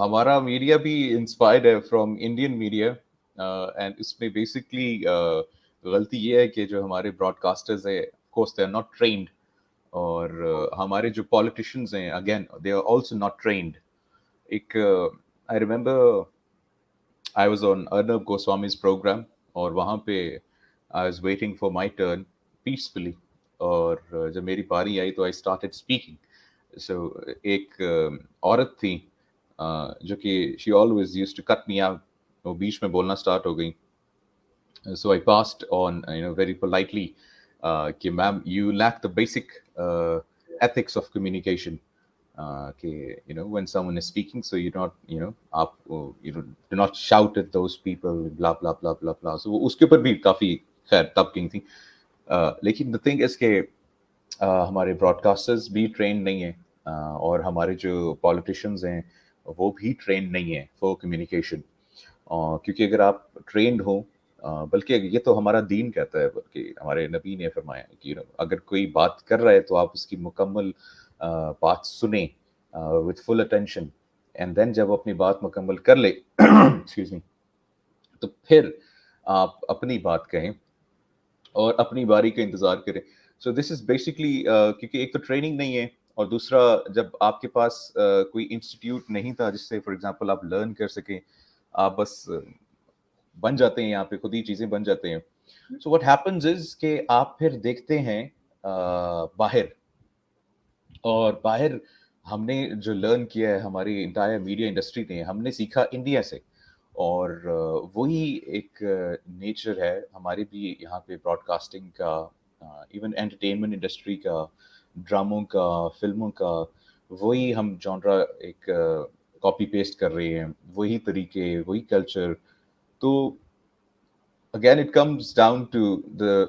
हमारा मीडिया भी इंस्पायर्ड है फ्रॉम इंडियन मीडिया, एंड इसमें बेसिकली गलती ये है कि जो हमारे ब्रॉडकास्टर्स है, course they are not trained, और हमारे जो पॉलिटिशियंस हैं, again they are also not trained. एक I remember I was on Arnab Goswami's programme, और वहाँ पे I was waiting for my turn peacefully, और जब मेरी बारी आई तो आई स्टार्टेड स्पीकिंग। सो एक औरत थी, जो कि she always used to cut me out, वो बीच में बोलना स्टार्ट हो गई। So I passed on, very politely, कि ma'am you lack the basic ethics of communication. कि when someone is speaking, so you not आप do not shout at those people, blah blah blah blah blah. So उसके ऊपर भी काफी खैर तब की थी। लेकिन the thing is कि हमारे ब्रॉडकास्टर्स भी ट्रेन नहीं है, और हमारे जो पॉलिटिशियंस हैं वो भी ट्रेन नहीं है फॉर कम्युनिकेशन। क्योंकि अगर आप ट्रेंड हो, बल्कि ये तो हमारा दीन कहता है, बल्कि हमारे नबी ने फरमाया है कि अगर कोई बात कर रहा है तो आप उसकी मुकम्मल बात सुने with full attention, and then जब अपनी बात मुकम्मल कर ले एक्सक्यूज मी, तो फिर आप अपनी बात कहें और अपनी बारी का इंतजार करें। सो दिस इज बेसिकली, क्योंकि एक तो ट्रेनिंग नहीं है, और दूसरा जब आपके पास कोई इंस्टीट्यूट नहीं था जिससे फॉर एग्जांपल आप लर्न कर सकें, आप बस बन जाते हैं, यहाँ पे खुद ही चीजें बन जाते हैं। सो व्हाट हैपेंस इज कि आप फिर देखते हैं बाहर, और बाहर हमने जो लर्न किया है, हमारी इंटायर मीडिया इंडस्ट्री ने, हमने सीखा इंडिया से, और वही एक नेचर है हमारे भी यहाँ पे ब्रॉडकास्टिंग का, इवन एंटरटेनमेंट इंडस्ट्री का, ड्रामों का, फिल्मों का, वही हम जॉनरा एक कॉपी पेस्ट कर रहे हैं, वही तरीके, वही कल्चर। तो again it comes down to the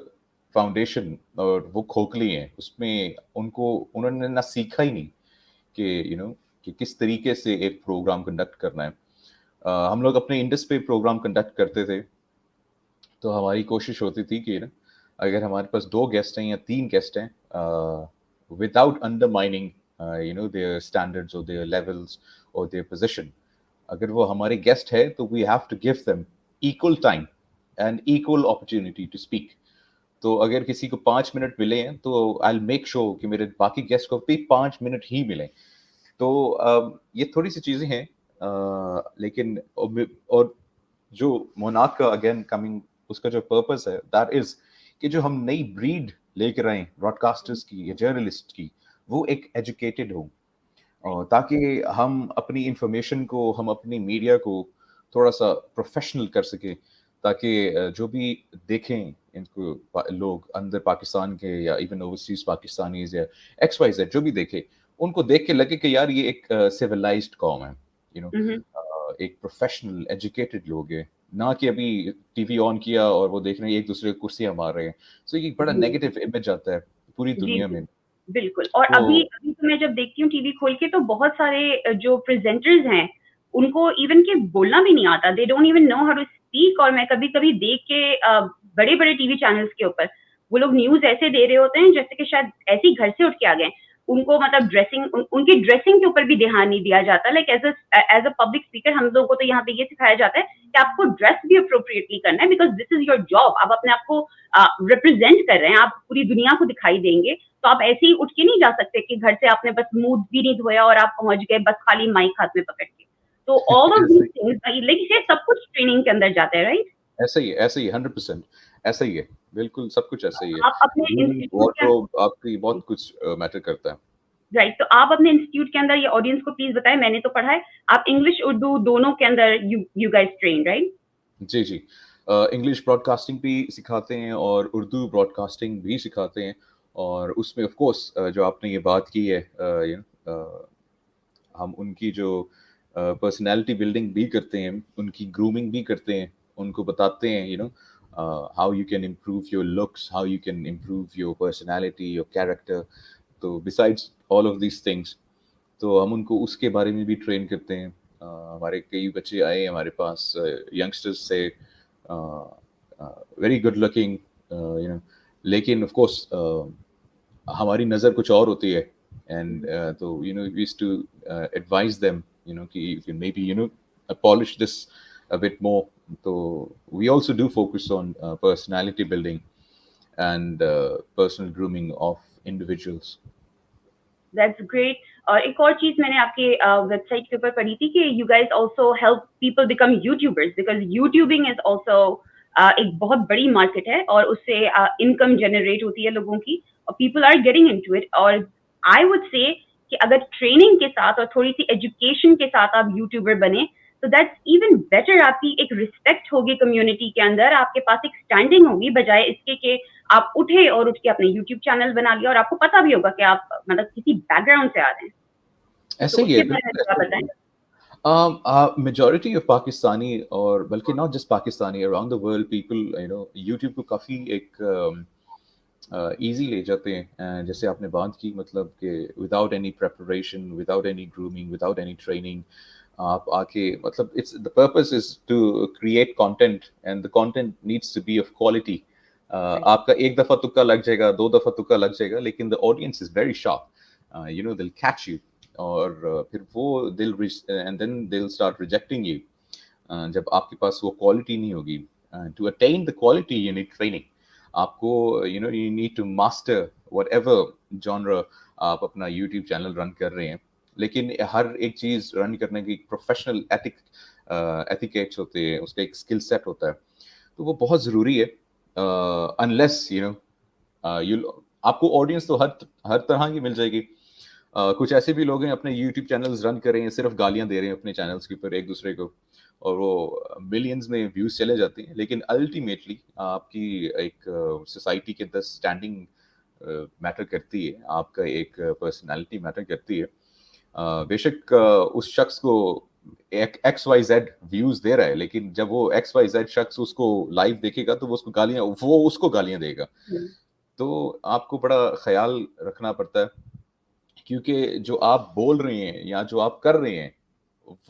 foundation, और वो खोखली हैं उसमें, उन्होंने ना सीखा ही नहीं कि कि किस तरीके से एक प्रोग्राम कंडक्ट करना है। हम लोग अपने इंडस पे प्रोग्राम कंडक्ट करते थे, तो हमारी कोशिश होती थी कि अगर हमारे पास 2 गेस्ट हैं या 3 गेस्ट हैं, विदाउट अंडरमाइनिंग देयर स्टैंडर्ड्स और देयर लेवल्स और देयर पोजीशन, अगर वो हमारे गेस्ट है तो we have to give them equal time and equal opportunity to speak. तो अगर किसी को 5 मिनट मिले हैं तो आई विल मेक श्योर कि मेरे बाकी गेस्ट को भी 5 मिनट ही मिले। तो ये थोड़ी सी चीजें हैं, लेकिन और जो मोनार्क का अगेन कमिंग, उसका जो पर्पस है दैट इज कि जो हम नई ब्रीड लेकर आए ब्रॉडकास्टर्स की या जर्नलिस्ट की, वो एक एजुकेटेड हो, और ताकि हम अपनी इंफॉर्मेशन को, हम अपनी मीडिया को थोड़ा सा प्रोफेशनल कर सके, ताकि जो भी देखें इनको लोग अंदर पाकिस्तान के या इवन ओवरसीज पाकिस्तानीज या एक्स वाई जेड जो भी देखे, उनको देख के लगे कि यार ये एक सिविलाइज्ड कौम है, एक प्रोफेशनल एजुकेटेड लोग हैं, ना कि अभी टीवी ऑन किया और वो देख रहे हैं एक दूसरे को कुर्सियां मार रहे हैं। सो ये बड़ा जी, नेगेटिव इमेज आता है पूरी जी, दुनिया जी। में। बिल्कुल। और तो अभी अभी तो मैं जब देखती हूँ टीवी खोल के, तो बहुत सारे जो प्रेज़ेंटर्स हैं, उनको इवन के बोलना भी नहीं आता। They don't even know how to speak. और मैं कभी-कभी देख के बड़े-बड़े टीवी चैनल्स के ऊपर, वो लोग न्यूज़ ऐसे दे रहे होते हैं जैसे कि शायद ऐसे ही घर से उठ के आ गए हैं। उनको मतलब उनकी ड्रेसिंग के ऊपर भी ध्यान नहीं दिया जाता। Like as a public speaker हम लोगों को तो यहाँ पे ये सिखाया जाता है कि आपको ड्रेस भी एप्रोप्रिएटली करना है, because this is your job. आप अपने आप को रिप्रेज़ेंट कर रहे हैं, आप पूरी दुनिया को दिखाई देंगे। तो आप ऐसे ही उठ के नहीं जा सकते कि घर से आपने बस मुंह भी नहीं धोया और आप पहुंच गए बस खाली माइक हाथ में पकड़ के। तो ऑल ऑफ ऐसे दीज थिंग्स लाइक ये सब कुछ ट्रेनिंग के अंदर जाता है, राइट? ऐसे ही 100% ऐसा ही है, बिल्कुल सब कुछ ऐसा ही है। आप अपने ग्रूमिंग, इंस्टीट्यूट के वार्डरोब, आपकी बहुत कुछ मैटर करता है। राइट, तो आप अपने इंस्टीट्यूट के अंदर ये ऑडियंस को प्लीज बताएं, मैंने तो पढ़ा है आप इंग्लिश उर्दू दोनों के अंदर यू गाइस ट्रेन, राइट? जी, जी। इंग्लिश ब्रॉडकास्टिंग भी सिखाते हैं और उर्दू ब्रॉडकास्टिंग भी सिखाते हैं, और उसमें ऑफ कोर्स जो आपने ये बात की है, हम उनकी जो पर्सनैलिटी बिल्डिंग भी करते हैं, उनकी ग्रूमिंग भी करते हैं, उनको बताते हैं how you can improve your looks, how you can improve your personality, your character. तो besides all of these things, तो हम उनको उसके बारे में भी ट्रेन करते हैं। हमारे कई बच्चे आए हमारे पास, यंगस्टर्स से, वेरी गुड लुकिंग, लेकिन ऑफ कोर्स हमारी नज़र कुछ और होती है, एंड तो we used to advise them कि you can maybe polish this a bit more. So we also do focus on personality building and personal grooming of individuals. That's great. और एक और चीज मैंने आपके वेबसाइट के ऊपर पढ़ी थी कि you guys also help people become YouTubers, because YouTubing is also एक बहुत बड़ी मार्केट है और उससे इनकम जनरेट होती है लोगों की, और people are getting into it. और आई वुड से कि अगर ट्रेनिंग के साथ और थोड़ी सी एजुकेशन के साथ आप यूट्यूबर बने तो दैट्स इवन बेटर। आपकी एक रिस्पेक्ट होगी कम्युनिटी के अंदर, आपके पास एक स्टैंडिंग होगी, बजाय इसके कि आप उठे और उठ के अपने यूट्यूब चैनल बना लिया और आपको पता भी होगा कि आप मतलब किसी बैकग्राउंड से आ रहे हैं। तो ऐसे ही है, उसके बारे में बिल्कुल थोड़ा ऐसे ही बताएं। है। Majority of Pakistani, और बल्कि not just Pakistani, around the world people YouTube को काफ़ी एक easy ले जाते हैं। जैसे आपने बात की, मतलब कि without any preparation, without any grooming, without any training, आप आके, मतलब the purpose is to create content and the content needs to be of quality. आपका एक दफ़ा तुक्का लग जाएगा, 2 दफ़ा तुक्का लग जाएगा, लेकिन the audience is very sharp. They'll catch you, और फिर वो and then they'll start rejecting you जब आपके पास वो क्वालिटी नहीं होगी। To attain the quality you need training. आपको you need to master whatever genre आप अपना YouTube चैनल रन कर रहे हैं, लेकिन हर एक चीज़ रन करने की प्रोफेशनल एथिकेट्स होते हैं, उसका एक स्किल सेट होता है, तो वो बहुत ज़रूरी है। अनलेस आपको ऑडियंस तो हर तरह की मिल जाएगी। कुछ ऐसे भी लोग हैं अपने YouTube चैनल्स रन कर रहे हैं, सिर्फ गालियां दे रहे हैं अपने चैनल्स के ऊपर एक दूसरे को, और वो मिलियंस में व्यूज चले जाते हैं, लेकिन अल्टीमेटली आपकी एक सोसाइटी के अंदर स्टैंडिंग मैटर करती है, आपका एक पर्सनालिटी मैटर करती है। बेशक उस शख्स को XYZ व्यूज दे रहा है, लेकिन जब वो XYZ शख्स उसको लाइव देखेगा तो वो उसको गालियां देगा। तो आपको बड़ा ख्याल रखना पड़ता है, क्योंकि जो आप बोल रहे हैं या जो आप कर रहे हैं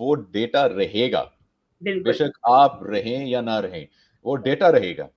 वो डेटा रहेगा, बेशक आप रहें या ना रहें, वो डेटा रहेगा।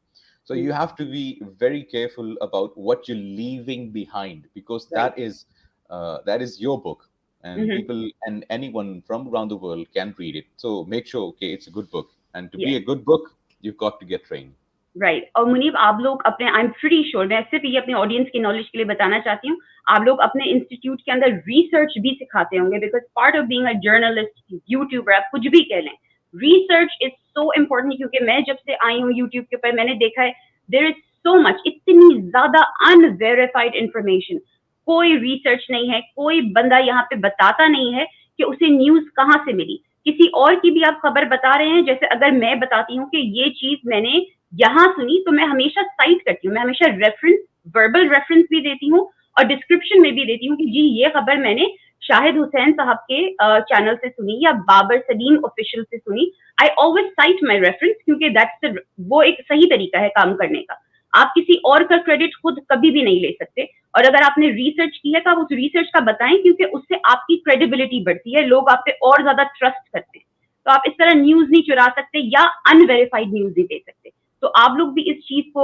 So you have to be very careful about what you're leaving behind, because that is your book, and people and anyone from around the world can read it. So make sure, okay, it's a good book, and to be a good book, you've got to get trained. Right. और मुनीब, आप लोग अपने, I am pretty sure, मैं सिर्फ ये अपने audience की knowledge के लिए बताना चाहती हूँ, आप लोग अपने इंस्टीट्यूट के अंदर रिसर्च भी सिखाते होंगे, because part of being a journalist, YouTuber, आप कुछ भी कह लें, रिसर्च इज सो इम्पोर्टेंट। क्योंकि मैं जब से आई हूँ यूट्यूब के ऊपर, मैंने देखा है देयर इज सो मच, इतनी ज्यादा अनवेरीफाइड इंफॉर्मेशन, कोई रिसर्च नहीं है, कोई बंदा यहाँ पे बताता नहीं है कि उसे न्यूज कहाँ से मिली। किसी और की भी आप खबर बता रहे हैं, जैसे अगर मैं बताती हूँ कि ये चीज मैंने यहाँ सुनी, तो मैं हमेशा साइट करती हूँ, मैं हमेशा रेफरेंस, वर्बल रेफरेंस भी देती हूँ और डिस्क्रिप्शन में भी देती हूँ कि जी ये खबर मैंने शाहिद हुसैन साहब के चैनल से सुनी या बाबर सलीम ऑफिशियल से सुनी। I always site my reference, क्योंकि दैट्स वो एक सही तरीका है काम करने का। आप किसी और का क्रेडिट खुद कभी भी नहीं ले सकते, और अगर आपने रिसर्च की है तो आप उस रिसर्च का बताएं, क्योंकि उससे आपकी क्रेडिबिलिटी बढ़ती है, लोग आप पे और ज्यादा ट्रस्ट करते हैं। तो आप इस तरह न्यूज नहीं चुरा सकते या अनवेरीफाइड न्यूज नहीं दे सकते। तो आप लोग भी इस चीज को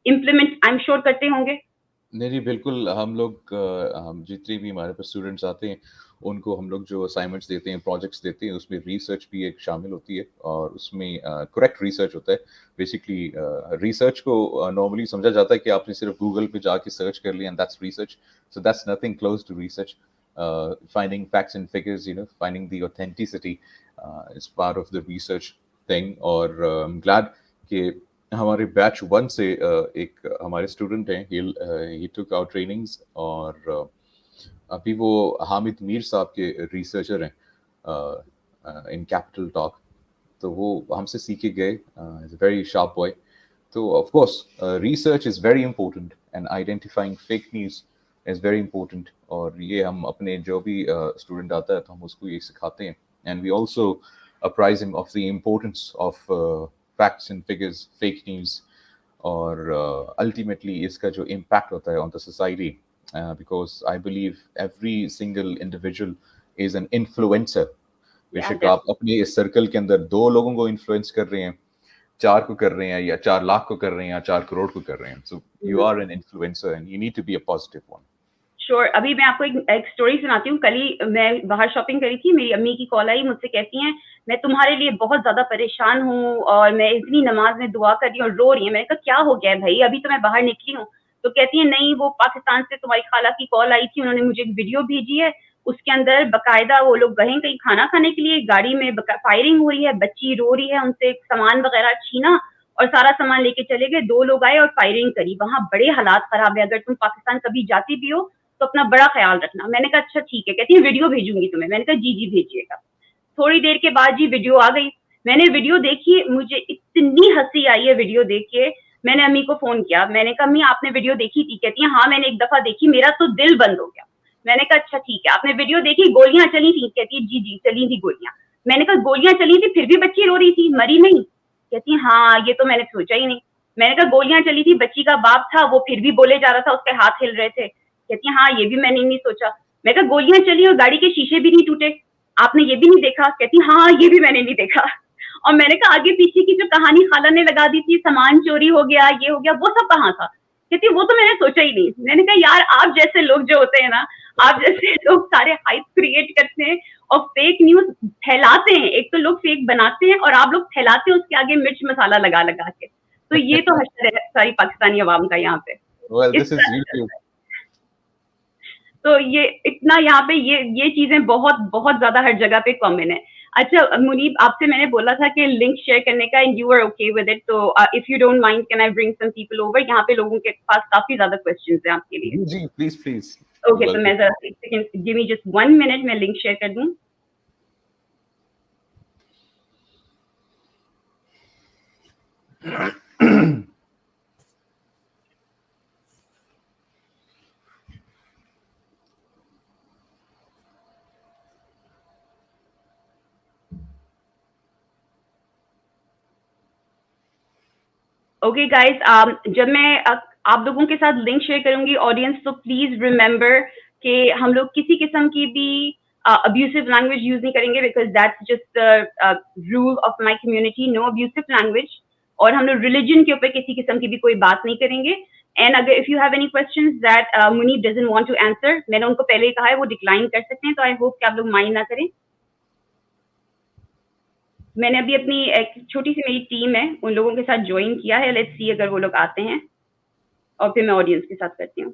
इम्प्लीमेंट आई एम श्योर करते होंगे। नहीं जी, बिल्कुल। हम जितने भी हमारे पास स्टूडेंट्स आते हैं, उनको हम लोग जो असाइनमेंट्स देते हैं, प्रोजेक्ट्स देते हैं, उसमें रिसर्च भी एक शामिल होती है, और उसमें करेक्ट रिसर्च होता है। बेसिकली रिसर्च को नॉर्मली समझा जाता है कि आपने सिर्फ गूगल पे जाके सर्च कर लिया and that's research. So that's nothing close to research. Finding facts and figures, finding the authenticity is part of the research thing. और आई एम ग्लैड कि हमारे बैच 1 से एक हमारे स्टूडेंट हैं, ही टुक आवर ट्रेनिंग्स, और अभी वो हामिद मीर साहब के रिसर्चर हैं इन कैपिटल टॉक। तो वो हमसे सीख के गए, is a very sharp boy. तो of course research is very important, and identifying fake news is very important. और ये हम अपने जो भी स्टूडेंट आता है तो हम उसको ये सिखाते हैं, and we also apprise him of the importance of facts and figures, fake news, और ultimately इसका जो impact होता है on the society, because I believe every single individual is an influencer. बेशक आप अपने इस सर्कल के अंदर 2 लोगों को इन्फ्लुएंस कर रहे हैं, 4 को कर रहे हैं, या 4 लाख को कर रहे हैं, या 4 करोड़ को कर रहे हैं, so you are an influencer and you need to be a positive one. Sure. अभी मैं आपको एक स्टोरी सुनाती हूँ। कल ही मैं बाहर शॉपिंग करी थी, मेरी अम्मी की कॉल आई, मुझसे कहती हैं मैं तुम्हारे लिए बहुत ज्यादा परेशान हूँ और मैं इतनी नमाज में दुआ कर रही हूँ और रो रही है। मैंने कहा क्या हो गया है भाई, अभी तो मैं बाहर निकली हूँ। तो कहती है नहीं, वो पाकिस्तान से तुम्हारी खाला की कॉल आई थी, उन्होंने मुझे एक वीडियो भेजी है, उसके अंदर बकायदा वो लोग गए कहीं खाना खाने के लिए, गाड़ी में फायरिंग हो रही है, बच्ची रो रही है, उनसे सामान वगैरह छीना और सारा सामान लेके चले गए। 2 लोग आए और फायरिंग करी। वहां बड़े हालात खराब है, अगर तुम पाकिस्तान कभी जाती भी हो तो अपना बड़ा ख्याल रखना। मैंने कहा अच्छा ठीक है। कहती है वीडियो भेजूंगी तुम्हें। मैंने कहा जी जी भेजिएगा। थोड़ी देर के बाद जी वीडियो आ गई। मैंने वीडियो देखी, मुझे इतनी हंसी आई है वीडियो देख के। मैंने अम्मी को फोन किया, मैंने कहा अम्मी आपने वीडियो देखी थी? कहती है हाँ मैंने एक दफा देखी, मेरा तो दिल बंद हो गया। मैंने कहा अच्छा ठीक है, आपने वीडियो देखी, गोलियां चली थी? कहती है जी जी चली थी गोलियां। मैंने कहा गोलियां चली थी फिर भी बच्ची रो रही थी, मरी नहीं? कहती है हाँ ये तो मैंने सोचा ही नहीं। मैंने कहा गोलियां चली थी, बच्ची का बाप था, वो फिर भी बोले जा रहा था, उसके हाथ हिल रहे थे। कहती है हाँ ये भी मैंने नहीं सोचा। मैं कहा गोलियां चली और गाड़ी के शीशे भी नहीं टूटे, आपने ये भी नहीं देखा? कहती हाँ ये भी मैंने नहीं देखा। और मैंने कहा आगे पीछे की जो कहानी खाला ने लगा दी थी, सामान चोरी हो गया, ये हो गया, वो सब कहाँ था? कहती वो तो मैंने सोचा ही नहीं। मैंने कहा यार आप जैसे लोग जो होते हैं ना, आप जैसे लोग सारे हाइप क्रिएट करते हैं और फेक न्यूज फैलाते हैं। एक तो लोग फेक बनाते हैं और आप लोग फैलाते हैं उसके आगे मिर्च मसाला लगा लगा के। तो ये तो हश्र है सारी पाकिस्तानी अवाम का यहाँ पे। Well, this is YouTube. तो ये इतना यहाँ पे ये चीजें बहुत बहुत ज्यादा हर जगह पे कॉमन है। अच्छा मुनीब, आपसे मैंने बोला था कि लिंक शेयर करने का, and you are okay with it, तो if you don't mind can I bring some people over? यहाँ पे लोगों के पास काफी ज्यादा क्वेश्चंस हैं आपके लिए। जी प्लीज प्लीज। ओके तो मैं जरा एक second, give me just 1 minute, मैं लिंक शेयर कर दूं। ओके गाइस, जब मैं आप लोगों के साथ लिंक शेयर करूंगी ऑडियंस, तो प्लीज रिमेंबर कि हम लोग किसी किस्म की भी अब्यूसिव लैंग्वेज यूज नहीं करेंगे, because that's just the rule of my community, no abusive language. और हम लोग रिलीजन के ऊपर किसी किस्म की भी कोई बात नहीं करेंगे। एंड अगर if you have any questions that Muneeb doesn't want to answer, मैंने उनको पहले ही कहा है वो डिक्लाइन कर सकते हैं, तो आई होप कि आप लोग माइंड ना करें। मैंने अभी अपनी एक छोटी सी मेरी टीम है उन लोगों के साथ ज्वाइन किया है, लेट्स सी अगर वो लोग आते हैं, और फिर मैं ऑडियंस के साथ करती हूँ।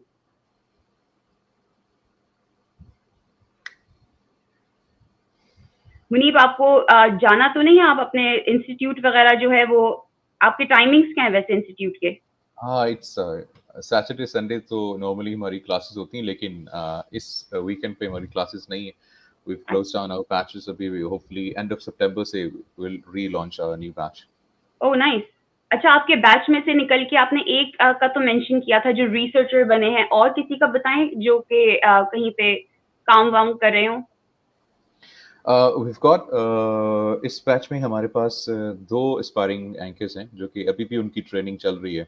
मुनीब, आपको जाना तो नहीं है? आप अपने इंस्टीट्यूट वगैरह जो है वो, आपके टाइमिंग्स क्या है वैसे इंस्टीट्यूट के? हाँ, इट्स सैटरडे संडे तो नॉर्मली हमारी क्लासेस होती हैं, लेकिन इस वीकेंड पे हमारी क्लासेस नहीं है। We've closed down our batches, अभी hopefully end of September से we'll relaunch our new batch. Oh nice. अच्छा, आपके बैच में से निकल के आपने एक का तो मेंशन किया था जो रिसर्चर बने हैं, और किसी का बताएं जो कि कहीं पे काम वाम कर रहे हो? We've got इस बैच में हमारे पास दो एस्पायरिंग एंकर्स हैं जो कि अभी भी उनकी ट्रेनिंग चल रही है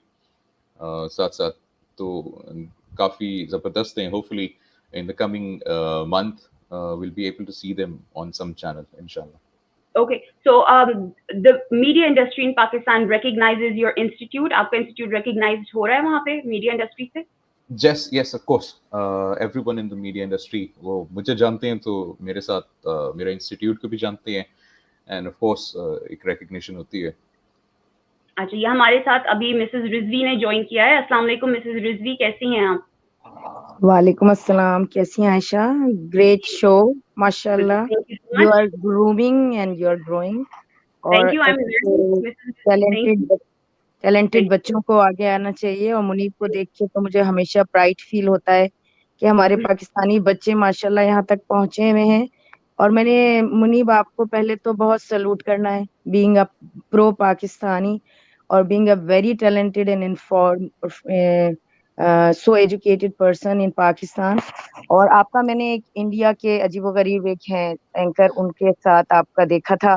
साथ साथ, तो काफ़ी ज़बरदस्त हैं। Hopefully in the coming month we'll be able to see them on some channel, inshallah. Okay, so the media industry in Pakistan recognizes your institute. आपका institute recognized हो रहा है वहाँ पे media industry से? Yes, of course. Everyone in the media industry, वो मुझे जानते हैं, तो मेरे साथ मेरा इंस्टीट्यूट को भी जानते हैं, एंड ऑफ कोर्स एक रिकग्निशन होती है। अच्छा, ये हमारे साथ अभी मिसेस रिजवी ने ज्वाइन किया है। अस्सलाम वालेकुम मिसेस रिजवी, कैसी हैं आप? वालेकुम अस्सलाम, कैसी हैं आयशा? ग्रेट शो, माशाल्लाह। Thank you so you much. Are grooming and you are growing. और थैंक यू, आई एम ऐसे Mrs, thank talented you, talented thank बच्चों को आगे आना चाहिए। और मुनीब को देख के तो मुझे हमेशा प्राइड फील होता है कि हमारे यू। पाकिस्तानी बच्चे माशाल्लाह यहाँ तक पहुंचे हुए हैं। और मैंने मुनीब आपको पहले तो बहुत सैल्यूट करना है, बीइंग अ प्रो पाकिस्तानी और being a very talented and inform so educated person in Pakistan. और आपका मैंने एक इंडिया के अजीबोगरीब एक हैं एंकर, उनके साथ आपका देखा था,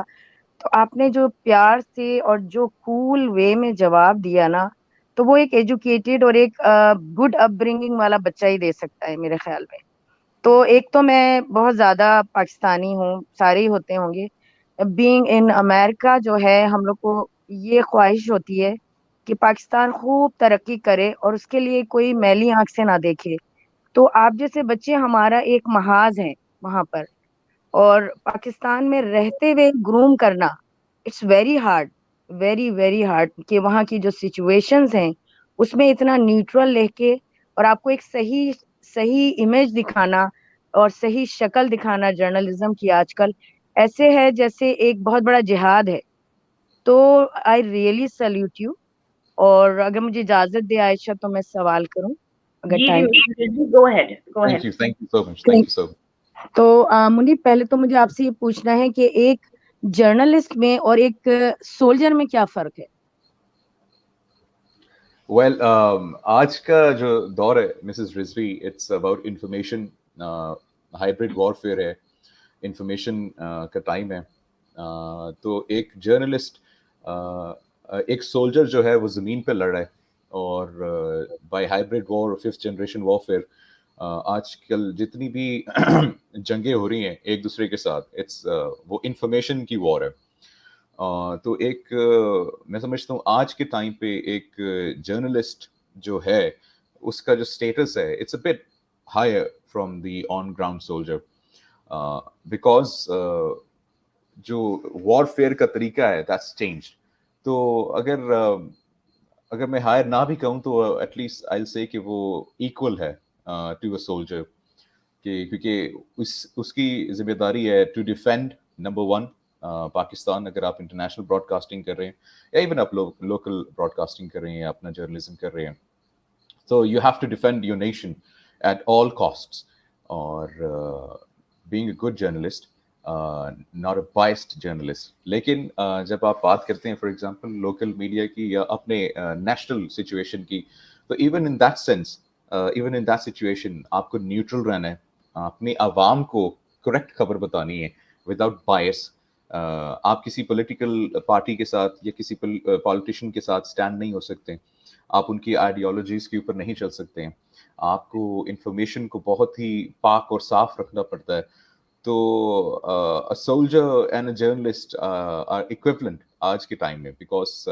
तो आपने जो प्यार से और जो कूल वे में जवाब दिया ना, तो वो एक एजुकेटेड और एक गुड अपब्रिंगिंग वाला बच्चा ही दे सकता है मेरे ख्याल में। तो एक तो मैं बहुत ज्यादा पाकिस्तानी हूँ, सारे ही होते होंगे। बीइंग इन अमेरिका जो है, हम लोग को ये ख्वाहिश होती है कि पाकिस्तान खूब तरक्की करे और उसके लिए कोई मैली आंख से ना देखे। तो आप जैसे बच्चे हमारा एक महाज हैं वहां पर। और पाकिस्तान में रहते हुए ग्रूम करना, it's very hard, very very hard, कि वहाँ की जो सिचुएशंस हैं उसमें इतना न्यूट्रल लेके और आपको एक सही सही इमेज दिखाना और सही शक्ल दिखाना जर्नलिज्म की आजकल ऐसे है जैसे एक बहुत बड़ा जिहाद है। तो आई रियली सल्यूट यू। और अगर मुझे इजाजत दे आयशा तो मैं सवाल करूं, अगर जी जी time. Mrs Rizvi, go ahead, go ahead. Thank you so much, thank you so much. तो मुनीब, पहले तो मुझे आपसे ये पूछना है कि एक जर्नलिस्ट में और एक सोल्जर में क्या फर्क है? Well, आज का जो दौर है Mrs Rizvi, it's about information, hybrid warfare है, इंफॉर्मेशन का टाइम है। तो एक जर्नलिस्ट, एक सोल्जर जो है वो ज़मीन पे लड़ रहा है, और by hybrid war, fifth generation warfare, आजकल जितनी भी जंगें हो रही हैं एक दूसरे के साथ, इट्स वो इंफॉर्मेशन की वॉर है। तो एक मैं समझता हूँ आज के टाइम पे एक जर्नलिस्ट जो है उसका जो स्टेटस है, it's a bit higher from the on ground soldier, because जो वॉरफेयर का तरीका है दैट्स चेंज्ड। तो अगर मैं हायर ना भी कहूँ तो एटलीस्ट आई विल से कि वो इक्वल है टू अ सोल्जर, क्योंकि उसकी जिम्मेदारी है to defend number one Pakistan. अगर आप इंटरनेशनल ब्रॉडकास्टिंग कर रहे हैं या इवन आप लोकल ब्रॉडकास्टिंग कर रहे हैं, अपना जर्नलिज्म कर रहे हैं, तो you have to defend your nation at all costs. और being a good journalist, not a biased journalist. लेकिन जब आप बात करते हैं फॉर एग्जांपल लोकल मीडिया की या अपने नेशनल सिचुएशन की, तो even in that sense, even in that situation आपको न्यूट्रल रहना है, अपनी आवाम को करेक्ट खबर बतानी है विदाउट बायस, आप किसी पॉलिटिकल पार्टी के साथ या किसी पॉलिटिशियन के साथ स्टैंड नहीं हो सकते, आप उनकी आइडियोलॉजीज के ऊपर नहीं चल सकते हैं, आपको इंफॉर्मेशन को बहुत ही पाक और साफ रखना पड़ता है। तो a soldier and a journalist are equivalent आज के टाइम में, बिकॉज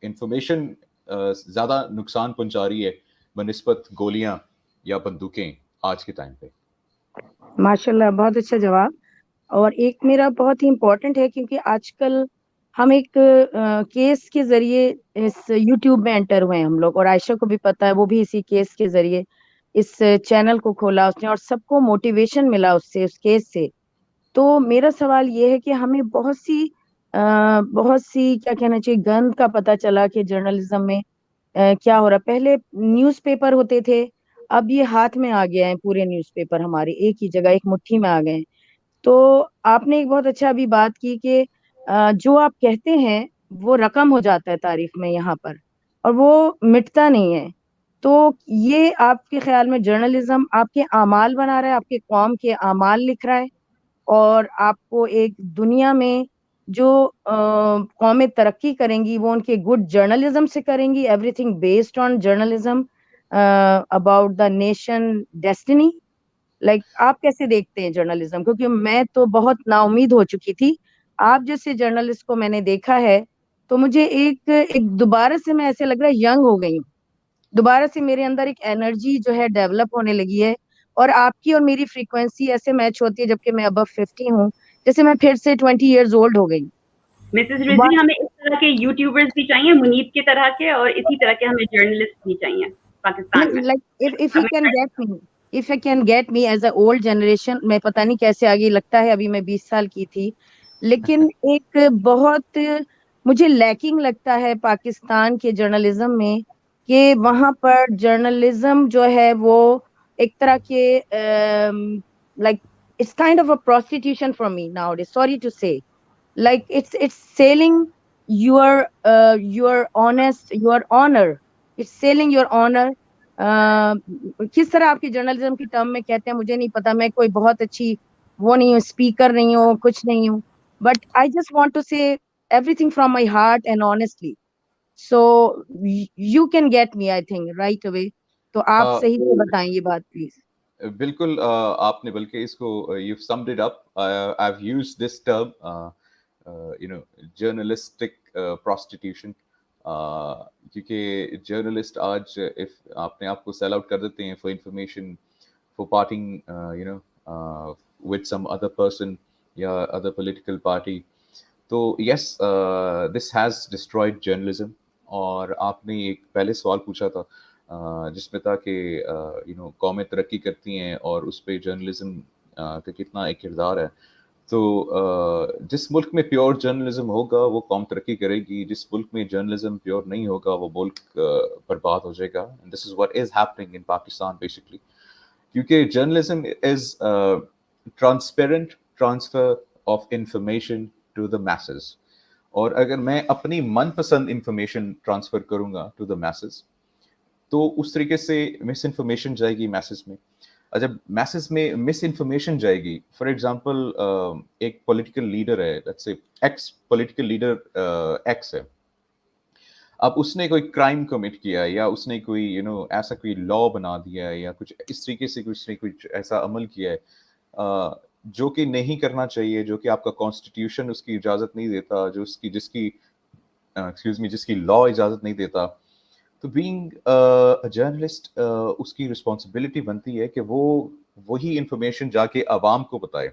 इंफॉर्मेशन ज़्यादा नुकसान पहुंचा रही है बनिस्बत गोलियां या बंदूकें आज के टाइम पे। माशाल्लाह, बहुत अच्छा जवाब। और एक मेरा बहुत ही इम्पोर्टेंट है, क्योंकि आजकल हम एक केस के जरिए इस यूट्यूब में एंटर हुए हैं हम लोग, और आयशा को भी पता है, वो भी इसी केस के जरिए इस चैनल को खोला उसने, और सबको मोटिवेशन मिला उससे, उस केस से। तो मेरा सवाल ये है कि हमें बहुत सी क्या कहना चाहिए, गंद का पता चला कि जर्नलिज्म में क्या हो रहा। पहले न्यूज़पेपर होते थे, अब ये हाथ में आ गया है, पूरे न्यूज़पेपर हमारे एक ही जगह, एक मुट्ठी में आ गए हैं। तो आपने एक बहुत अच्छा अभी बात की कि जो आप कहते हैं वो रकम हो जाता है तारीफ में यहाँ पर, और वो मिटता नहीं है। तो ये आपके ख्याल में जर्नलिज्म आपके आमाल बना रहा है, आपके कौम के आमाल लिख रहा है, और आपको एक दुनिया में जो कौमें तरक्की करेंगी वो उनके गुड जर्नलिज्म से करेंगी, everything based on journalism about the nation destiny. Like आप कैसे देखते हैं जर्नलिज्म? क्योंकि मैं तो बहुत नाउमीद हो चुकी थी, आप जैसे जर्नलिस्ट को मैंने देखा है, तो मुझे एक एक दोबारा से मैं ऐसे लग रहा है यंग हो गई हूँ, दोबारा से मेरे अंदर एक एनर्जी जो है डेवलप होने लगी है, और आपकी और मेरी फ्रीक्वेंसी ऐसे मैच होती है, जबकि मैं अबव 50 हूँ, जैसे मैं फिर से 20 years ओल्ड हो गई। मिसेस रिजवी, हमें इस तरह के यूट्यूबर्स भी चाहिए, मुनीब की तरह के, और इसी तरह के हमें जर्नलिस्ट भी चाहिए पाकिस्तान में। लाइक इफ ही हमें can get me, if he can get me as a old generation, मैं पता नहीं कैसे आगे, लगता है अभी मैं 20 साल की थी, लेकिन एक बहुत मुझे लैकिंग लगता है पाकिस्तान के जर्नलिज्म में, कि वहां पर जर्नलिज्म जो है वो एक तरह के like it's kind of a prostitution for me now, sorry to say, like it's selling your honest your honor, it's selling your honor। किस तरह आपकी जर्नलिज्म की टर्म में कहते हैं मुझे नहीं पता, मैं कोई बहुत अच्छी वो नहीं हूँ, स्पीकर नहीं हूँ, कुछ नहीं हूँ, but I just want to say everything from my heart and honestly. So you can get me I think right away. तो आप सही से बताएं ये बात प्लीज। बिल्कुल, आपने बल्कि इसको you summed it up. I have used this term, you know, journalistic prostitution, क्योंकि जर्नलिस्ट आज इफ अपने आप को सेल आउट कर देते हैं for information, for parting, you know, with some other person या अदर पॉलिटिकल पार्टी, तो yes, this has destroyed journalism. और आपने एक पहले सवाल पूछा था जिसमें था कि यू नो कौमें तरक्की करती हैं और उस पर जर्नलिज्म का कितना एक किरदार है। तो जिस मुल्क में प्योर जर्नलिज्म होगा वो कौम तरक्की करेगी, जिस मुल्क में जर्नलिज्म प्योर नहीं होगा वो मुल्क बर्बाद हो जाएगा। And this is what is happening in Pakistan basically, क्योंकि journalism is transparent transfer of information to the message. और अगर मैं अपनी मनपसंद इंफॉर्मेशन ट्रांसफर करूंगा टू द मैसेज, तो उस तरीके से मिस इन्फॉर्मेशन जाएगी मैसेज में। और जब मैसेज में मिस इन्फॉर्मेशन जाएगी, फॉर एग्जांपल एक पॉलिटिकल लीडर है, let's say x political leader x है, अब उसने कोई क्राइम कमिट किया है या उसने कोई यू नो ऐसा कोई लॉ बना दिया है या कुछ इस तरीके से कुछ ऐसा अमल किया है जो कि नहीं करना चाहिए, जो कि आपका कॉन्स्टिट्यूशन उसकी इजाज़त नहीं देता, जो उसकी जिसकी एक्सक्यूज मी जिसकी लॉ इजाज़त नहीं देता। तो बीइंग अ जर्नलिस्ट उसकी रिस्पॉन्सिबिलिटी बनती है कि वो वही इंफॉर्मेशन जाके आवाम को बताए,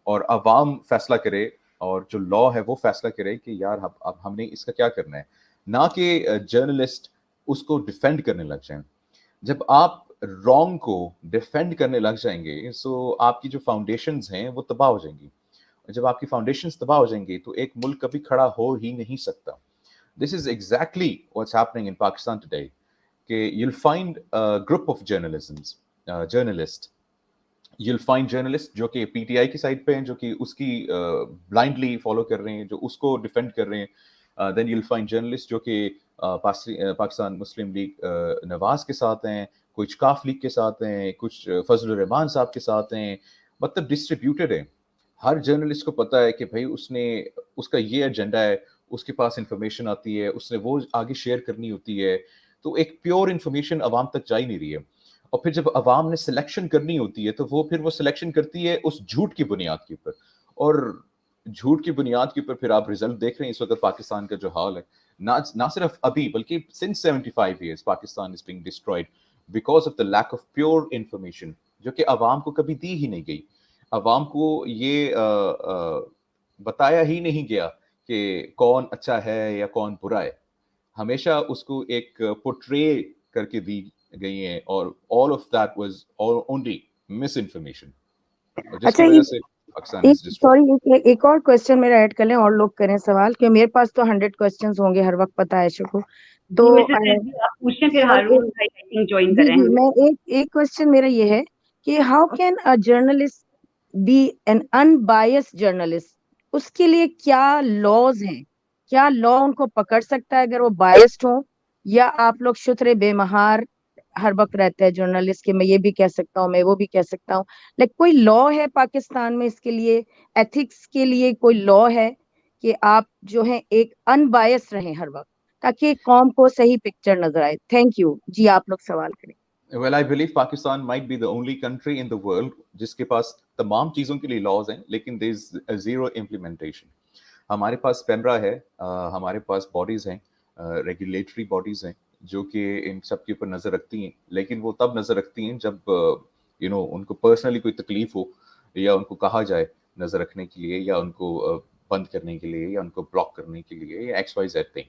और आवाम फैसला करे, और जो लॉ है वो फैसला करे कि यार अब हमने इसका क्या करना है, ना कि जर्नलिस्ट उसको डिफेंड करने लग जाएं। जब आप रॉन्ग को डिफेंड करने लग जाएंगे, सो आपकी जो फाउंडेशंस हैं वो तबाह हो जाएंगी। और जब आपकी फाउंडेशंस तबाह हो जाएंगी तो एक मुल्क कभी खड़ा हो ही नहीं सकता। This is exactly what's happening in Pakistan today. Okay, you'll find a group of journalists. You'll find journalists जो कि PTI की साइड पे हैं, जो कि उसकी blindly follow कर रहे हैं, जो उसको defend कर रहे हैं. Then you'll find journalists जो कि पाकिस्तान मुस्लिम लीग नवाज के साथ हैं, कुछ काफ लीग के साथ हैं, कुछ फजल रहमान साहब के साथ हैं, मतलब डिस्ट्रीब्यूटेड है। हर जर्नलिस्ट को पता है कि भाई उसका ये एजेंडा है, उसके पास इंफॉर्मेशन आती है, उसने वो आगे शेयर करनी होती है, तो एक प्योर इंफॉर्मेशन अवाम तक जा ही नहीं रही है। और फिर जब अवाम ने सिलेक्शन करनी होती है, तो फिर वो सिलेक्शन करती है उस झूठ की बुनियाद के ऊपर, और झूठ की बुनियाद के ऊपर फिर आप रिजल्ट देख रहे हैं इस वक्त पाकिस्तान का जो हाल है। ना सिर्फ अभी, बल्कि since 75 years Pakistan is being destroyed because of the lack of pure information, जो कि अवाम को कभी दी ही नहीं गई। अवाम को ये बताया ही नहीं गया कि कौन अच्छा है या कौन बुरा है। हमेशा उसको एक पोर्ट्रे करके दी गई है, और all of that was only miss information, और जिसकी अच्छा, वजह से पाकिस्तान एक इज डिस्ट्रॉयड। सॉरी, एक और क्वेश्चन मेरा ऐड कर लें और लोग करें सवाल, कि मेरे पास तो 100 क्वेश्चंस होंगे हर वक्त, पता है आयशा को। तो जी मिसेस रिजवी, आप पूछें, जी, फिर और हारून भाई आई थिंक ज्वाइन कर जी रहे जी, हैं हमें। मैं एक क्वेश्चन मेरा ये है कि how can a journalist be an unbiased journalist? उसके लिए क्या लॉज हैं? क्या लॉ उनको पकड़ सकता है अगर वो बायस्ड हो? या आप लोग शुतरे बेमहार हर वक्त रहते हैं जर्नलिस्ट के, मैं ये भी कह सकता हूँ, मैं वो भी कह सकता हूँ? लाइक कोई लॉ है पाकिस्तान में इसके लिए? एथिक्स के लिए कोई लॉ है कि आप जो है एक अनबायस्ड रहें हर वक्त, ताकि कौम को सही पिक्चर नजर आए? थैंक यू जी, आप लोग सवाल करें। Well, I believe Pakistan might be the only country in the world जिसके पास तमाम चीज़ों के लिए लॉज हैं, लेकिन there is a zero implementation. हमारे पास पेमरा है, हमारे पास बॉडीज हैं, रेगुलेटरी बॉडीज हैं, जो कि इन सब के ऊपर नज़र रखती हैं, लेकिन वो तब नज़र रखती हैं जब उनको पर्सनली कोई तकलीफ हो, या उनको कहा जाए नज़र रखने के लिए, या उनको बंद करने के लिए, या उनको ब्लॉक करने के लिए, या एक्स वाई जेड थिंग।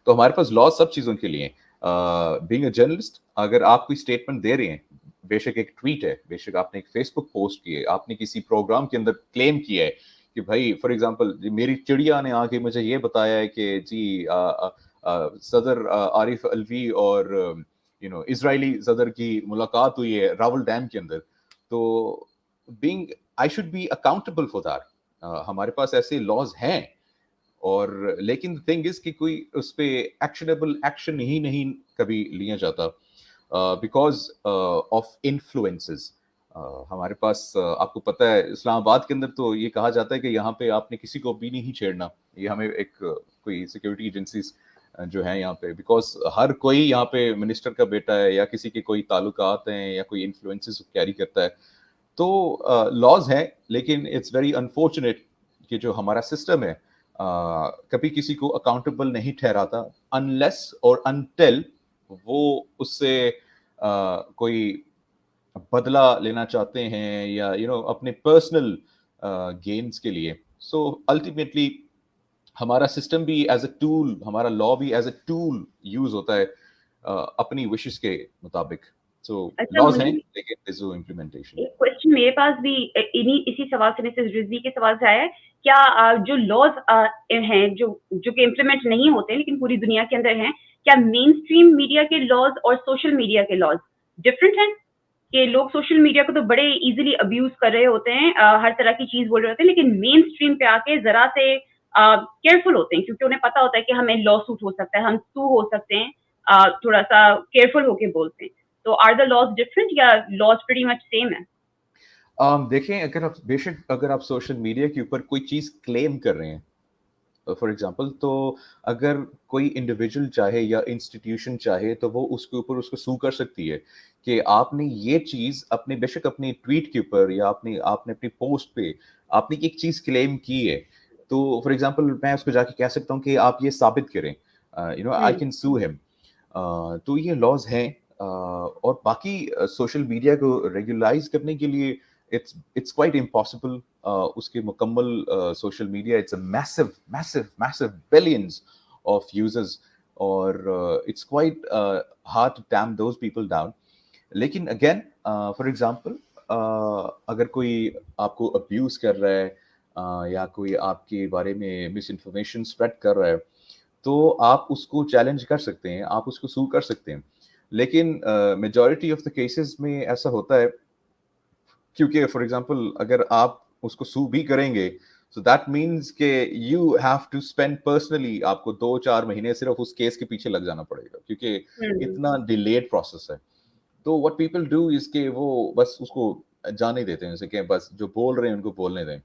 तो हमारे पास लॉ सब चीज़ों के लिए। बीइंग अ जर्नलिस्ट, अगर आप कोई स्टेटमेंट दे रहे हैं, बेशक एक ट्वीट है, बेशक आपने एक फेसबुक पोस्ट की है, आपने किसी प्रोग्राम के अंदर क्लेम किया है कि भाई फॉर एग्जांपल मेरी चिड़िया ने आके मुझे ये बताया है कि जी सदर आरिफ अलवी और इजरायली सदर की मुलाकात हुई है रावल डैम के अंदर, तो being I should be accountable for that. हमारे पास ऐसे लॉज हैं, और लेकिन थिंग इज कि कोई उस पे एक्शनेबल एक्शन ही नहीं कभी लिया जाता, बिकॉज ऑफ इन्फ्लुएंसेस। हमारे पास आपको पता है इस्लामाबाद के अंदर तो ये कहा जाता है कि यहाँ पे आपने किसी को भी नहीं छेड़ना। ये हमें एक कोई सिक्योरिटी एजेंसीज जो है यहाँ पे, बिकॉज हर कोई यहाँ पे मिनिस्टर का बेटा है, या किसी के कोई ताल्लुकात हैं, या कोई इन्फ्लुएंसेस कैरी करता है। तो लॉज हैं, लेकिन इट्स वेरी अनफॉर्चुनेट कि जो हमारा सिस्टम है कभी किसी को अकाउंटेबल नहीं ठहराता, अनलेस और अनटिल वो उससे कोई बदला लेना चाहते हैं, या अपने पर्सनल गेन्स के लिए। सो अल्टीमेटली हमारा सिस्टम भी एज अ टूल, हमारा लॉ भी एज अ टूल यूज होता है अपनी विशेस के मुताबिक। सो अच्छा लॉज हैं, मुनीब, लेकिन there's no implementation. एक क्वेश्चन मेरे पास भी इसी सवाल से, मिसेस रिजवी के सवाल से आया है। क्या जो लॉज हैं जो जो कि इम्प्लीमेंट नहीं होते लेकिन पूरी दुनिया के अंदर हैं, क्या मेन स्ट्रीम मीडिया के लॉज और सोशल मीडिया के लॉज डिफरेंट हैं? कि लोग सोशल मीडिया को तो बड़े इजीली अब्यूज कर रहे होते हैं, हर तरह की चीज बोल रहे होते हैं, लेकिन मेन स्ट्रीम पे आके जरा से केयरफुल होते हैं, क्योंकि उन्हें पता होता है कि हमें लॉ सूट हो सकता है, हम सू हो सकते हैं, थोड़ा सा केयरफुल होके बोलते हैं। तो आर द लॉज डिफरेंट या लॉज प्रीटी मच सेम है? देखें, अगर आप सोशल मीडिया के ऊपर कोई चीज क्लेम कर रहे हैं, फॉर एग्जांपल, तो अगर कोई इंडिविजुअल चाहे या इंस्टीट्यूशन चाहे, तो वो उसके ऊपर उसको सू कर सकती है कि आपने ये चीज अपने, बेशक अपने ट्वीट के ऊपर, या आपने आपने अपनी पोस्ट पे आपने एक चीज क्लेम की है। तो फॉर एग्जांपल मैं उसको जाके कह सकता हूँ कि आप ये साबित करें, आई कैन सू हिम। तो ये लॉज हैं। और बाकी सोशल मीडिया को रेगुलाइज करने के लिए इट्स क्वाइट इम्पॉसिबल। उसके मुकम्मल social media, it's a massive massive massive billions of users, और it's quite hard to tame those people down. लेकिन अगेन, फॉर एग्जांपल, अगर कोई आपको अब्यूज कर रहा है, या कोई आपके बारे में मिस इन्फॉर्मेशन स्प्रेड कर रहा है, तो आप उसको चैलेंज कर सकते हैं, आप उसको सू कर सकते हैं। लेकिन मेजॉरिटी ऑफ द केसेस में ऐसा होता है, क्योंकि फॉर एग्जांपल अगर आप उसको सू भी करेंगे, सो दैट मीन्स के you have to spend personally, आपको 2-4 महीने सिर्फ उस केस के पीछे लग जाना पड़ेगा, क्योंकि इतना डिलेड प्रोसेस है। तो व्हाट पीपल डू इज के वो बस उसको जाने देते हैं, जैसे कि बस जो बोल रहे हैं उनको बोलने दें।